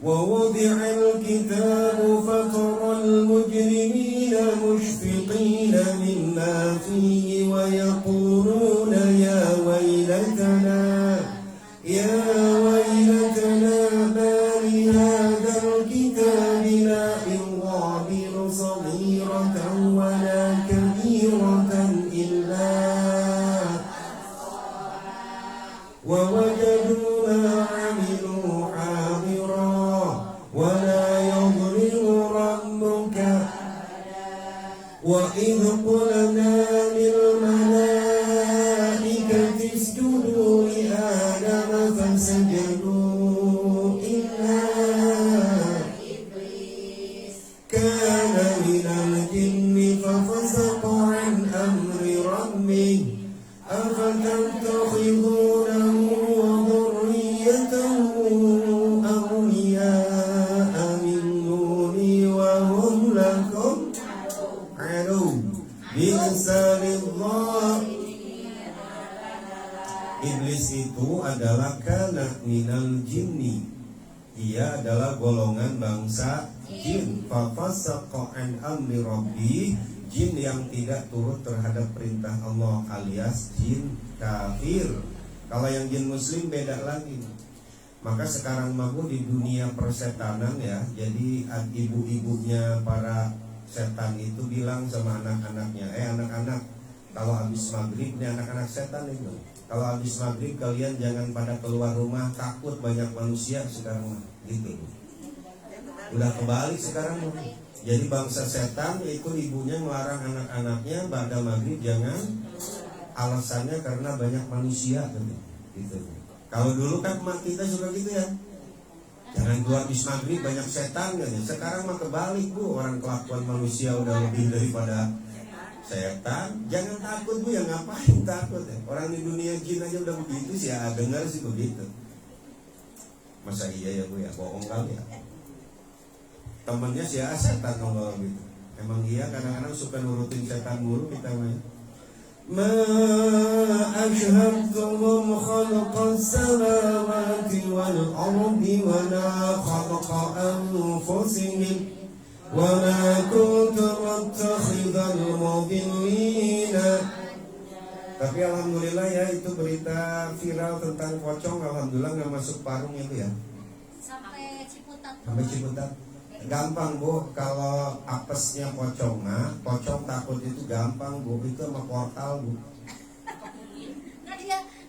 Wa wudi'al kitabu fataral mujrimina mushfiqina mimma fihi wa yaquluna ya waylatana ma li hadzal kitabi la yughadiru saghiratan wa la kabiratan illa wa wajadu ma 'amilu hadira wa la yadhlimu rabbuka wa idh qulna lil malaikati isjudu li adama fasajadu illa kana minal jinni fafasaqa an amri rabbih afatattakhidunahu wa dhurriyyatahu awliya'a min duni wa hum lakum adu bisa lidh-dhalimin. Iblis itu adalah kana minal jinni, ia adalah golongan bangsa jin. Fafasaqa an amri rabbi, jin yang tidak turut terhadap perintah Allah alias jin kafir. Kalau yang jin muslim beda lagi. Maka sekarang mabu di dunia persetanan ya, jadi ibu-ibunya para setan itu bilang sama anak-anaknya, anak-anak, kalau habis maghrib, ini anak-anak setan itu, kalau habis maghrib kalian jangan pada keluar rumah, takut banyak manusia sekarang gitu. Udah kebalik sekarang. Jadi bangsa setan itu ibunya melarang anak-anaknya pada maghrib jangan, alasannya karena banyak manusia gitu. Kalau dulu kan emak kita suka gitu ya, jangan keluar habis maghrib banyak setan gitu. Sekarang mah kebalik Bu, orang kelakuan manusia udah lebih daripada setan. Jangan takut Bu, ya ngapain takut ya? Orang di dunia jin aja udah begitu sih ya, dengar sih begitu. Masa iya ya Bu ya, bohong kali ya. Temennya sih ya setan kalau gitu. Emang iya kadang-kadang suka nurutin setan mulu kita mah. Ma ashhadtuhum khalqas samawati wal ardi wa la khalaqa anfusihim wa ma kuntu muttakhidhal mudillina. Tapi alhamdulillah ya, itu berita viral tentang pocong, alhamdulillah nggak masuk Parung itu ya. Sampai Ciputat. Sampai Ciputat. Gampang Bu, kalau apesnya pocong, pocong takut itu gampang Bu, itu sama portal Bu.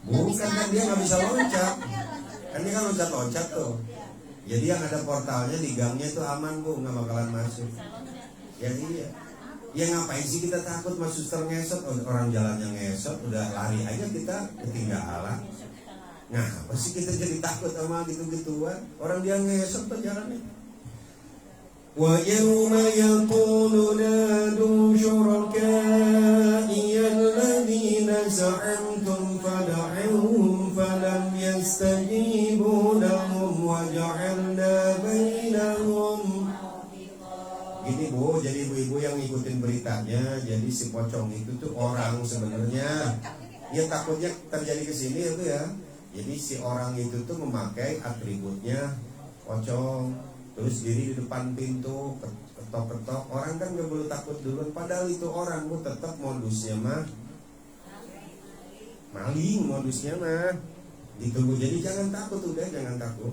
Bukan kan dia nggak bisa loncat, kan dia kan loncat-loncat tuh. Jadi yang ada portalnya di gangnya itu aman Bu, nggak bakalan masuk. Ya iya. Ya ngapain sih kita takut mas suster ngesot, orang jalannya ngesot, udah lari aja kita ketinggalan. Nah apa sih kita jadi takut sama gitu-gituan? Orang dia ngesot tuh jalannya. Wa yawma yaqulu nadu syurakaiya alladhina za'amtum fada'uhum falam yastajibu lahum wa ja'alna bainahum. Gini Bu, jadi ibu-ibu yang ngikutin beritanya, jadi si pocong itu tuh orang sebenarnya. Ya takutnya terjadi ke sini itu ya. Jadi si orang itu tuh memakai atributnya pocong. Terus diri di depan pintu, ketok-ketok. Orang kan gak boleh takut duluan. Padahal itu orang Bu, tetap modusnya mah maling, modusnya mah ditunggu. Jadi jangan takut, udah jangan takut.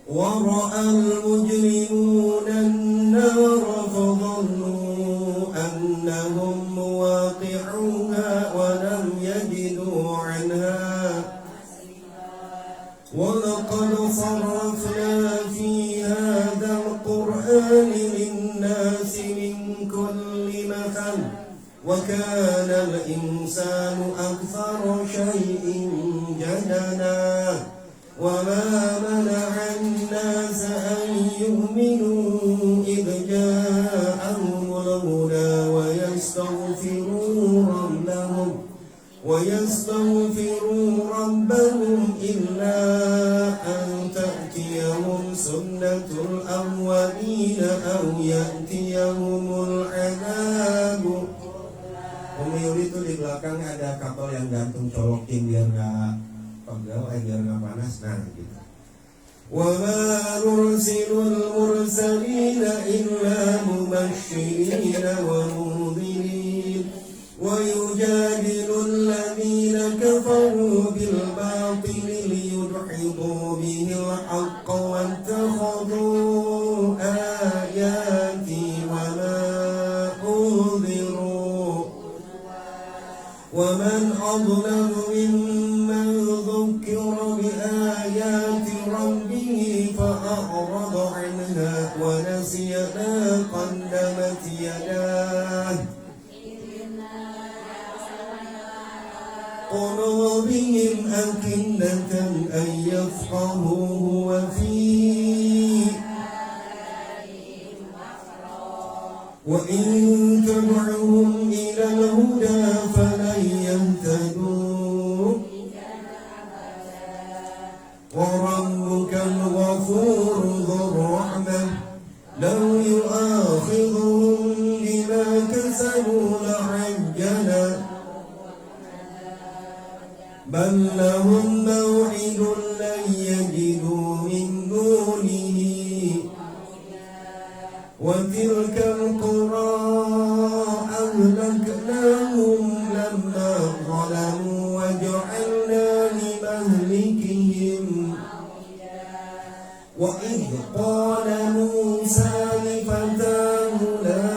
Wa ra'al mujrimuna an-nar fadhannu annahum muwaqi'uha wa lam yajidu 'anha wa laqad sarrafna fi hadzal qur'ani lin-nasi min kulli mathal wa kana al-insanu akthara shay'in jadala wa ma mana'a an-nasa an yu'minu idh ja'ahumul huda wa yastaghfiru rabbahum illa an ta'tiyahum sunnatul ya'tiyahumul 'adzabu. Pemiuri itu di belakang ada kabel yang gantung, colokin biar nggak pegel, biar nggak panas. Nah gitu. وَمَا نُرْسِلُ الْمُرْسَلِينَ إِلَّا مُبَشِّرِينَ وَمُنذِرِينَ وَيُجَادِلُ الَّذِينَ كَفَرُوا بِالْبَاطِلِ لِيُدْحِضُوا بِهِ الْحَقَّ وَاتَّخَذُوا آيَاتِي وَمَا أُنذِرُوا وَمَنْ أَظْلَمُ مِمَّنْ ذُكِّرَ بِآيَاتِ رَبِّهِ فَأَعْرَضَ عَنْهَا وَنَسِيَ مَا قَدَّمَتْ يَدَاهُ قُلُوبِهِمْ أَكِنَّةٌ أَن يَفْقَهُوهُ وَإِن تَدْعُهُمْ إِلَى الْهُدَى فَلَن يَهْتَدُوا وَرَبُّكَ الْغَفُورُ ذُو الرَّحْمَةِ لَوْ يُؤَاخِذُهُم بِمَا كَسَبُوا لَعَجَّلَ بَل لَّهُم مَّوْعِدٌ لَّن يَجِدُوا مِن دُونِهِ وَتِلْكَ الْقُرَىٰ أَهْلَكْنَاهُمْ لَمَّا ظَلَمُوا وَجَعَلْنَا لِمَهْلِكِهِمْ وَإِذْ قَالَ مُوسَىٰ لِفَتَاهُ لَا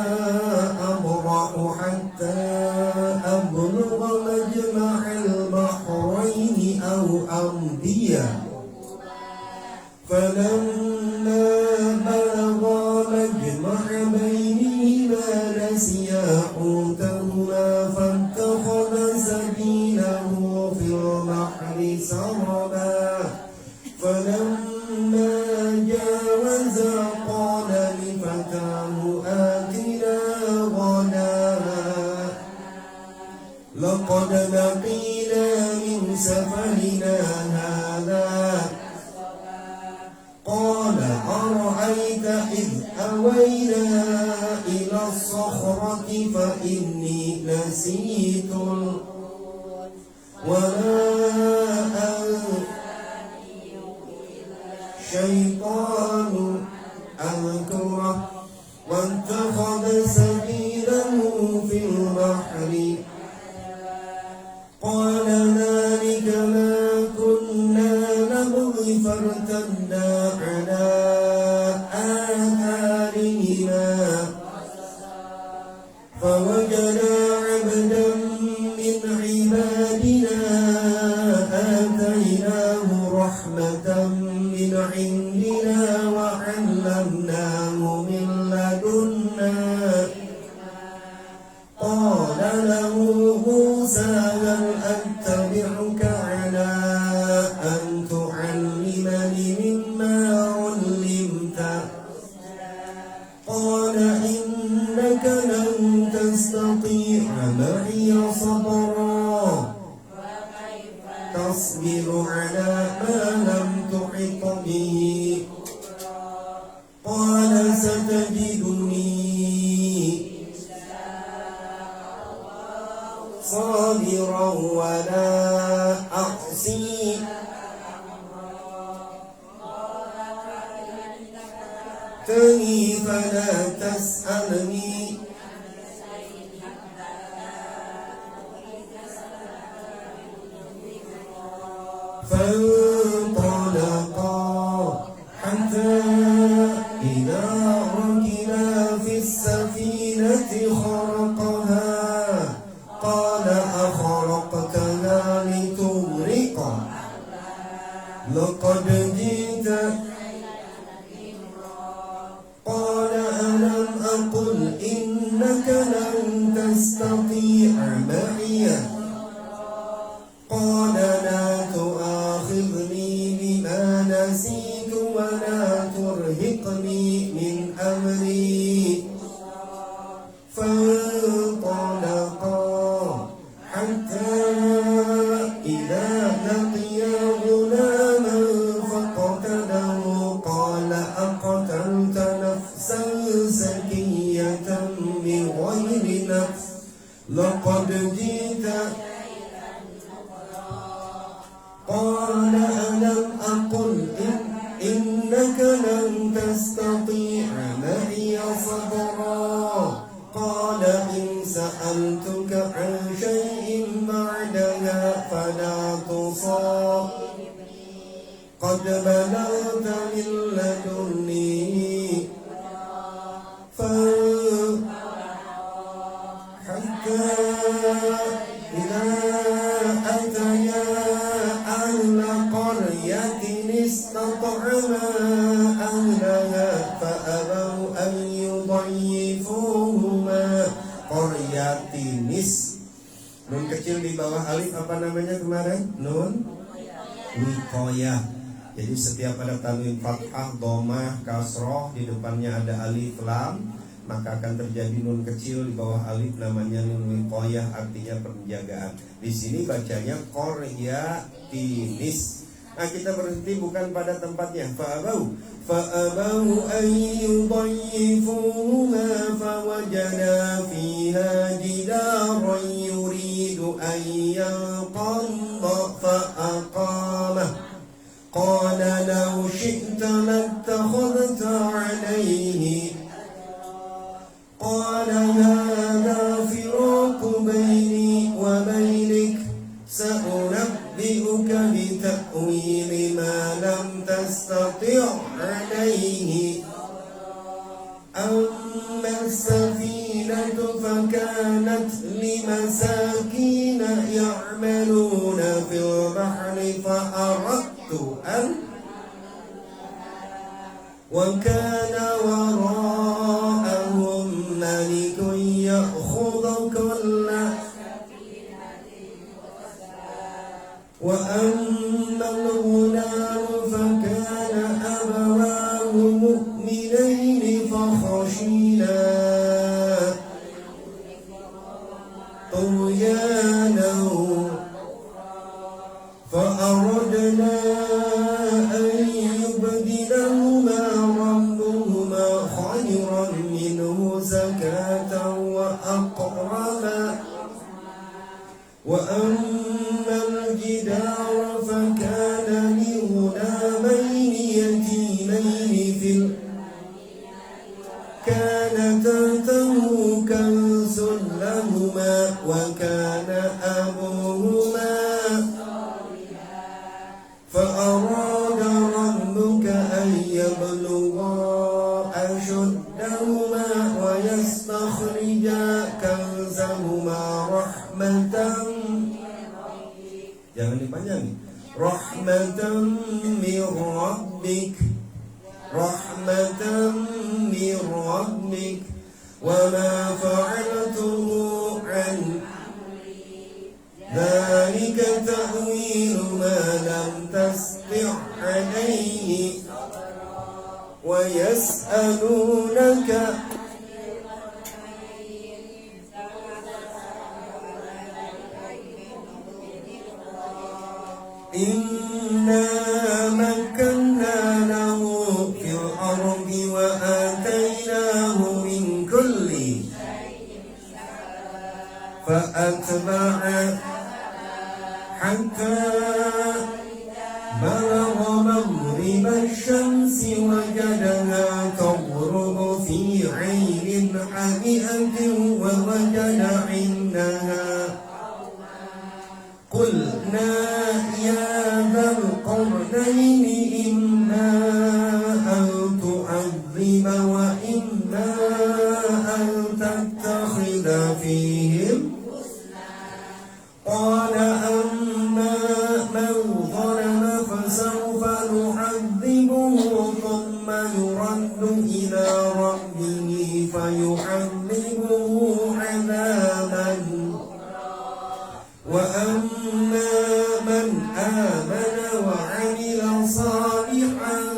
أَبْرَحُ حَتَّىٰ أَبْلُغَ مَجْمَعَ الْبَحْرَيْنِ أَوْ أَمْضِيَ فَلَمَّا بَلَغَا مَجْمَعَ بَيْنِهِمَا نَسِيَا حُوتَهُمَا فَاتَّخَذَ سَبِيلَهُ فِي الْبَحْرِ سَرَبًا فَلَمَّا جَاوَزَا قَالَ لِفَتَاهُ آتِنَا غَدَاءَنَا لَقَدْ لَقِينَا مِنْ سَفَرِنَا هَٰذَا قَالَ أَرَأَيْتَ إِذْ أَوَيْنَا إِلَى الصَّخْرَةِ فَإِنِّي نَسِيتُ وَمَا أَنسَانِيهُ إِلَّا الشَّيْطَانُ أَذْكُرَهُ وَاتَّخَذَ سَبِيلَهُ فِي الْبَحْرِ قَالَ ذَلِكَ مَا كُنَّا نَبْغِ فَارْتَدَّا عَلَىٰ آثَارِهِمَا فَوَجَدَا عَبْدًا مِّنْ عِبَادِنَا آتَيْنَاهُ رَحْمَةً مِّنْ عِندِنَا وَعَلَّمْنَاهُ مِن لَّدُنَّا قَالَ لَهُ مُوسَىٰ هَلْ أَتَّبِعُكَ عَلَىٰ أَن تُعَلِّمَنِ مِمَّا عُلِّمْتَ قَالَ إِنَّكَ لَن تَسْتَطِيعَ مَعِيَ صَبْرًا تَصْبِرُ عَلَىٰ مَا لَمْ تُحِطْ بِهِ قَالَ سَتَجِدُنِي صَابِرًا وَلَا أَعْصِي فَلَا تَسْأَلْنِي فانطلقا حتى إذا ركبا في السفينة خرقها قال أخرقتها لتغرق لقد جئت قال ألم أقل إنك لن تستطيع معي قال لا تؤاخذني بما نسيت ولا ترهقني من أمري فانطلقا حتى إذا لقيا غلاما فقتله قال أقتلت نفسا لقد جئت قال ألم أقل إنك لن تستطيع معي صبرا قال إن سألتك عن شيء بعدها فلا تصاحبني قد بلغت من لدني حتى إذا أتيا أهل قرية استطعما أهلها فأبوا أن يضيفوهما قريتيnis. Nun kecil di bawah alif apa namanya kemarin? Nun wiqayah. Jadi setiap ada tanwin fathah, dhammah, kasroh, di depannya ada alif lam, maka akan terjadi nun kecil di bawah alif, namanya nun wiqayah, artinya penjagaan. Di sini bacanya qaryatinis. Nah, kita berhenti bukan pada tempatnya. Fa'abau an yudayyifuhuma fawajada fiha jidaran yuridu an yanqadda fa'aqamah qala law syi'ta lattakhadhta alayhi qala hadha firaqu bayni wa baynik sa'unabbi'uka bita'wili ma lam tastati' alayhi amma as-safinatu fakanat limasakina ya'maluna fil bahri fa'aradtu an wa kana wara'ahum malikun ya'khudhu kulla wa amma al-ghulamu fakana abawahu mu'minaini fakhashina tughyanan fa'aradna an yubdilahuma rabbuhuma khayran minhu zakatan wa aqraba wa الجدار فكان لغلامين يتيمين كان تحته كنز لهما وكان أبوهما فأراد ربك أن يبلغا أشدهما ويستخرجا كنزهما رحمة. Jangan dipanjangin. Rahmatan min rabbik, rahmatan min rabbik, wa ma fa'altuhu an dzalika ta'wilu ma lam tasti' alayhi wa yas'alunaka inna makkanna lahu fil ardi wa atainahu min kulli fa atba'a hatta balagha maghriba asy-syamsi wajadaha taghrubu fi 'aynin 'ami'atin wa wajada 'indaha qulna ya dhal qarnaini imma an tu'adziba wa imma an tattakhidha fihim qala amma man zalama fasawfa nu'adzibuhu thumma yuraddu ila rabbihi fayu'adzibuhu 'adzaban wa amma man amana wa 'amila salihan.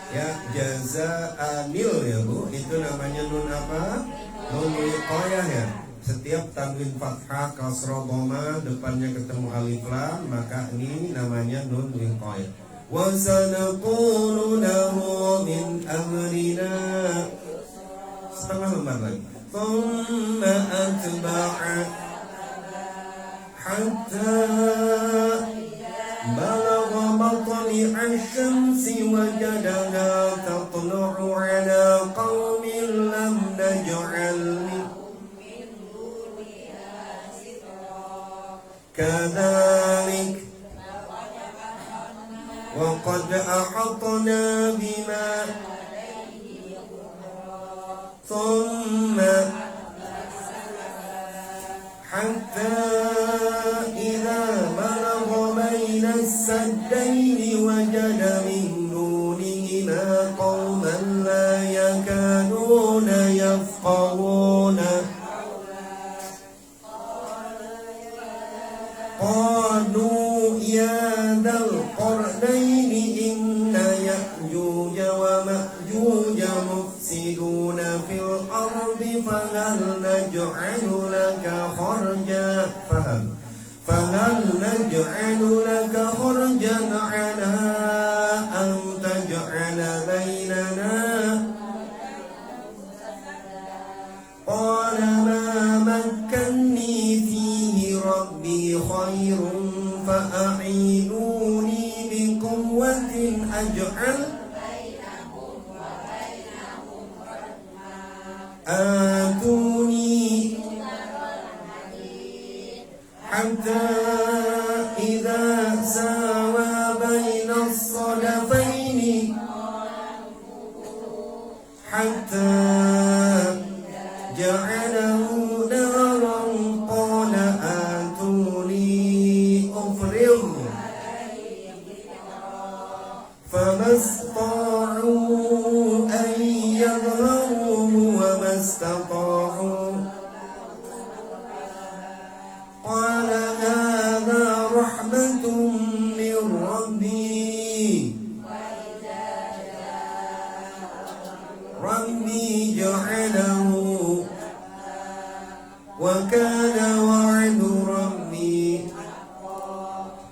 Ya, jazaa'il ya Bu, itu namanya nun apa? Nun wiqayah ya. Setiap tanwin fathah, kasrah, dhamma depannya ketemu alif lam, maka ini namanya nun wiqayah. Wa sanaqulu lahu min amrina. Setengah وجدها تطلع على قوم لم نجعل كذلك وقد أحطنا بما ثم حتى إذا بلغ بين السدين وجد من دونهما قوما لا يكادون يفقهون قالوا يا ذا القرنين إن يأجوج ومأجوج مفسدون في الأرض فهل نجعل لك خرجا على أن تجعل بيننا قال ما مكني فيه ربي خير فأعينوني بقوة أجعل آتوني حتى إذا ساوى بين الصدفين حتى جعله نارا قال آتوني أفرغ فما استطاعوا أن يظهروه وما استطاعوا قال هذا رحمة من ربي جعله وكان وعد ربي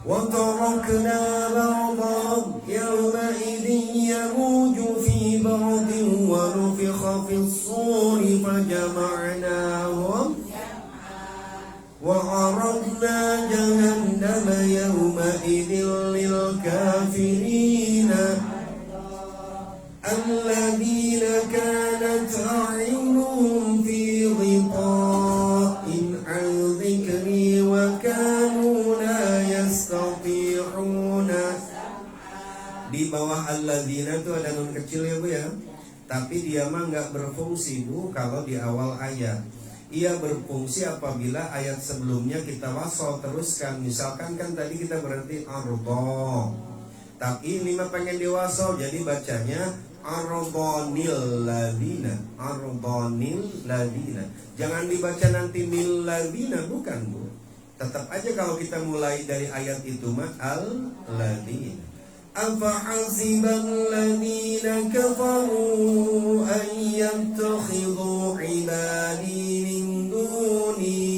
وتركنا بعضهم يومئذ يموج في بعض ونفخ في الصور فجمعناهم وعرضنا جهنم يومئذ للكافرين الذين كانت أعينهم في غطاء عن ذكري وكانوا لا يستطيعون. Di bawah alladzina itu ada nun kecil ya Bu ya. Tapi dia mah nggak berfungsi Bu kalau di awal ayat. Ia berfungsi apabila ayat sebelumnya kita wasol teruskan. Misalkan kan tadi kita berarti ardo, tapi ini mah pengen diwasol, jadi bacanya ardonil ladina. Jangan dibaca nanti mil ladina, bukan Bu. Tetap aja kalau kita mulai dari ayat itu mah al ladina. أفحسب الذين كفروا أن يتخذوا عبادي من دوني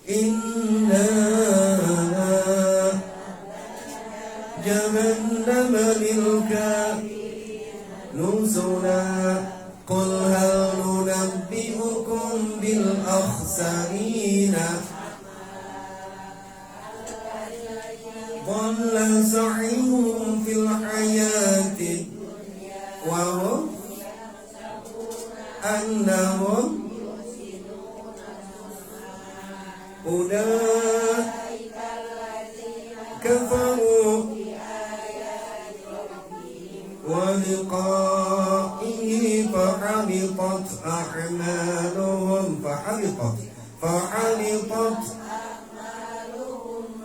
إنا جهنم للكافرين نزلا قل هل ننبئكم بالأخسرين ضل سعيهم في الحياة وهم أنهم أولئك كفروا ولقائه فحبطت أعمالهم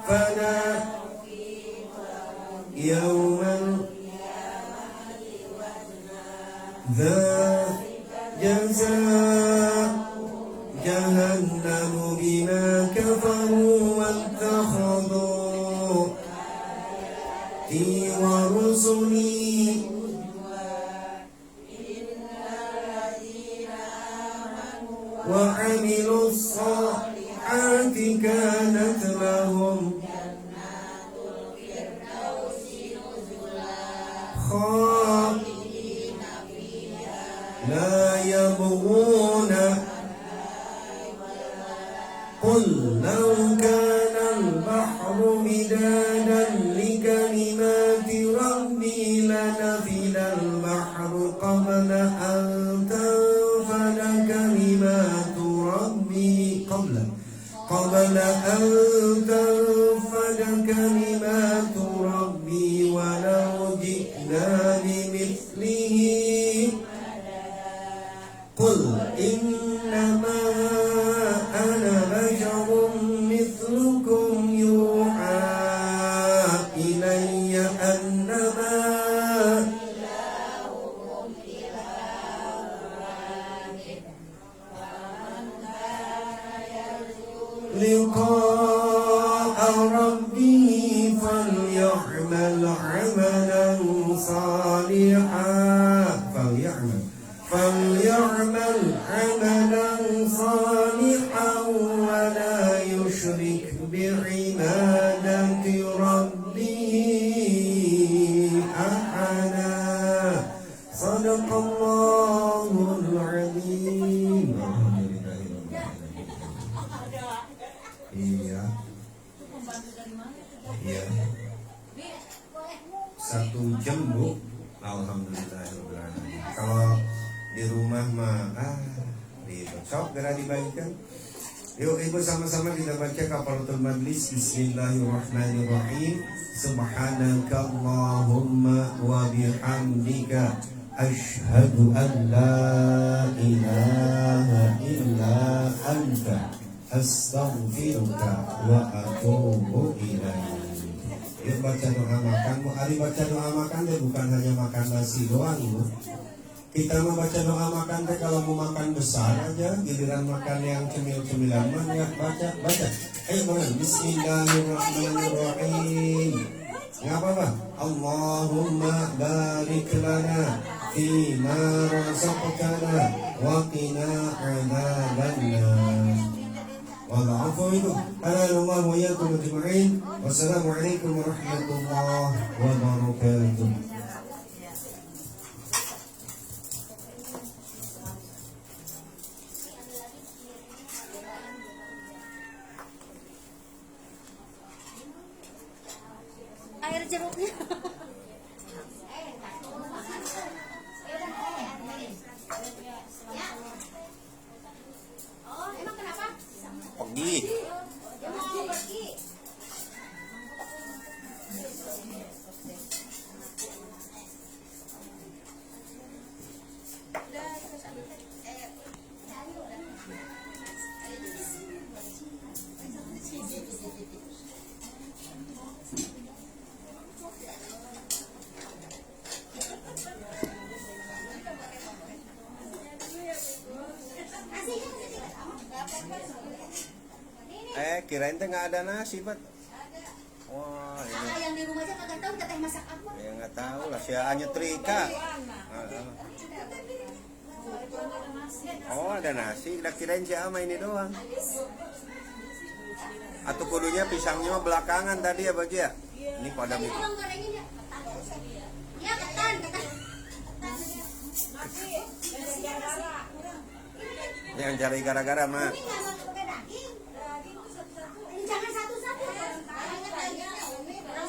فلا يوما ذا جزاء جهنم بما كفروا واتخذوا ورسلي وعملوا الصالحات كانت لهم خالدين لا يبغون قل لو كان البحر مدادا لكلمات ربي لنفد البحر قبل أن تنفد كلمات ربي قبل أن تنفد كلمات ربي ولو جئنا بمثله قل إنما أنا بشر مثلكم يوحى إلي أنما لقاء ربه فليعمل عملا صالحا فليعمل عملا صالحا ولا يشرك بعبادة ربه أحدا صدق الله العظيم. Iya, iya. 1 jam Bu. Alhamdulillahirobbilalamin. Kalau di rumah mah ribet. Sok segera dibagikan. Yuk ibu sama-sama kita baca kafaratul majlis. Bismillahirrahmanirrahim. Subhanaka Allahumma wa bihamdika asyhadu an la ilaha illa anta astaghfiruka wa atubu ilaik. Yuk baca doa makan. Bu Ari baca doa makan deh, bukan hanya makan nasi doang Bu. Kita mau baca doa makan teh kalau mau makan besar aja, giliran makan yang cemil-cemilan mah ya baca. Ayo bangun. Bismillahirrahmanirrahim. Enggak apa-apa. Allahumma barik lana fima razaqtana wa qina adzabannar. Wa'alafu minkum. Anallahu wa iyyakum ajma'in. Wassalamualaikum warahmatullahi wabarakatuh. Air jeruknya. Oh, emang kenapa? Pergi. Dia mau pergi. Kirain teh nggak ada nasi, Pak. Wah, ini. Kakak yang di rumah aja kagak tahu teteh masak apa. Ya nggak tahu lah, si Anya Trika. Oh, ada nasi. Udah kirain si Ama ini doang. Atau kudunya pisangnya belakangan tadi ya bagi ya. Ini pada Ini tolong gorengin ya. Ya, ketan. Jangan cari gara-gara mah. Ini nggak mau pakai daging. Jangan satu-satu. Orang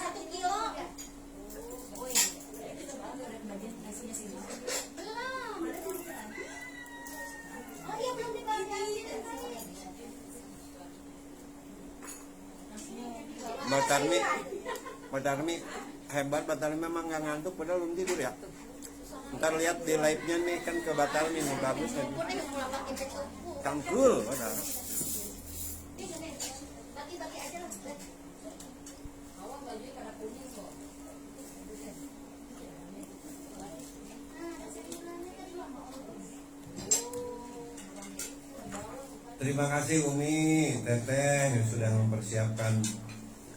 1 kilo. Belum. Oh iya belum dibayar. Batarmi hebat. Batarmi memang nggak ngantuk padahal belum tidur ya. Ntar lihat di live-nya nih kan ke Batarmi nih bagus nih. Tangkul padahal. Bagi-bagi aja lah. Terima kasih Umi, Teteh yang sudah mempersiapkan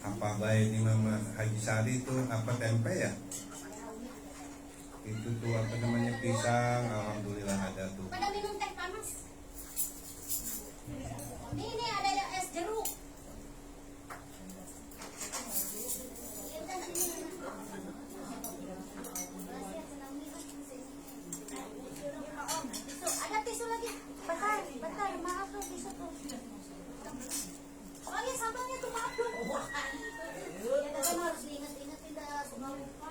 apa baik ini Mama Haji Sari itu apa tempe ya? Itu tuh apa namanya pisang, alhamdulillah ada tuh. Pada minum teh panas. Ini ada es jeruk. Ada tisu lagi. Bentar, maaf tuh tisu tuh. Oh iya sambalnya tuh maaf tuh. Ya, tapi harus diingat-ingat tidak suka lupa.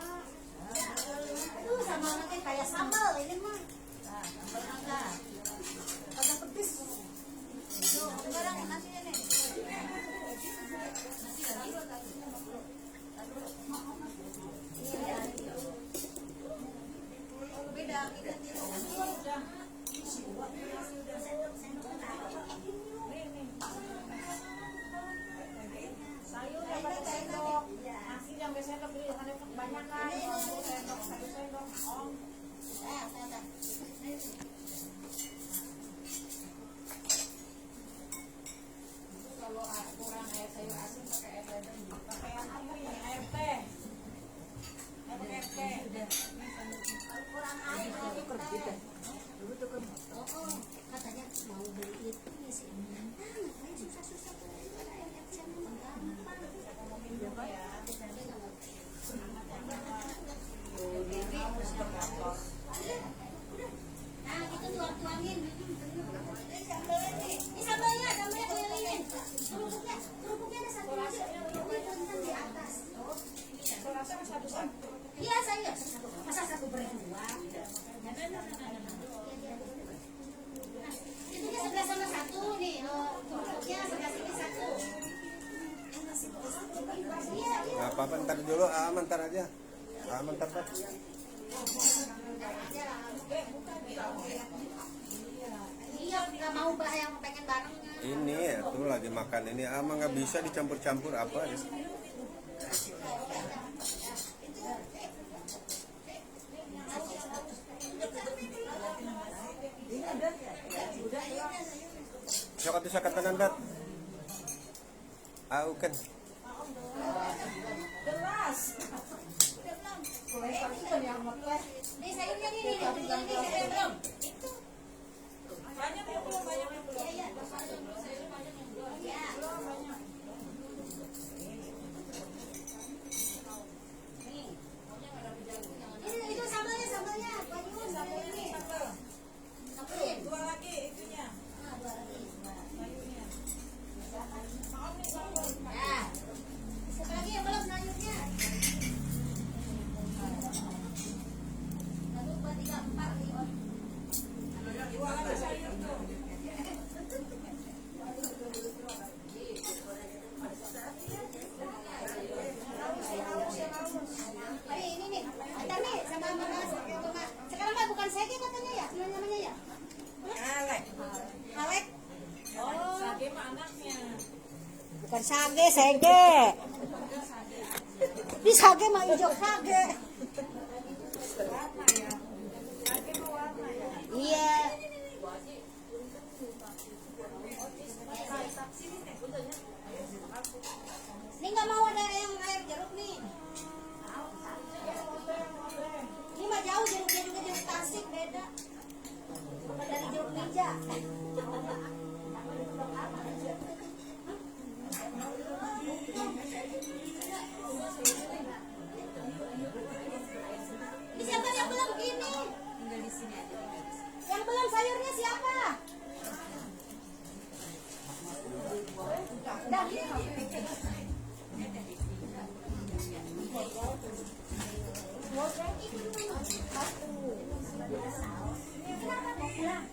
Kalau kurang air sayur asin pakai air ledeng, pakai yang apa ini? Air teh. Air teh. Kurang air teh. Oh, katanya mau beli itu ya sih. Ngapain susah-susah beli air kacang gampang. Nah, itu tuangin. Ini sambalnya kelilingin. Kerupuknya ada satu aja. Kerupuknya di atas. Iya, saya satu. Masa satu berdua? Itunya sebelah sana satu nih. Kerupuknya sebelah sini satu. Iya, iya. Nggak apa-apa, ntar dulu, ntar aja. Ntar, Pak. Iya, nggak mau yang pengen bareng. Ini ya, tuh lagi makan ini. Ama nggak bisa dicampur-campur apa ya. Bisa katakan, Kat. Kan. Nih sayurnya nih belum. Banyak yang belum. Iya. Ini itu sambalnya. Banyak sambalnya. Sambelin. Dua lagi itunya. Dua lagi. Sayurnya. Ya. Satu lagi yang belum sayurnya. 1, 2, 3, 4, 5. Dua lagi sayur tuh. Ini nih. Ntar nih sama sekarang mah bukan sege katanya ya, namanya ya. Halek. Oh. Sage mah anaknya. Bukan sage, sege. Di sage mah hijau sage. Warna ya. Sage mah warna ya. Iya. Ini nggak mau ada yang air jeruk nih. Ini mah jauh jeruknya juga jeruk Tasik beda. Bukan dari jeruk meja. Ini siapa yang belum begini? Tinggal di sini aja. Yang belum sayurnya siapa? Dah. Ini kenapa mau pulang?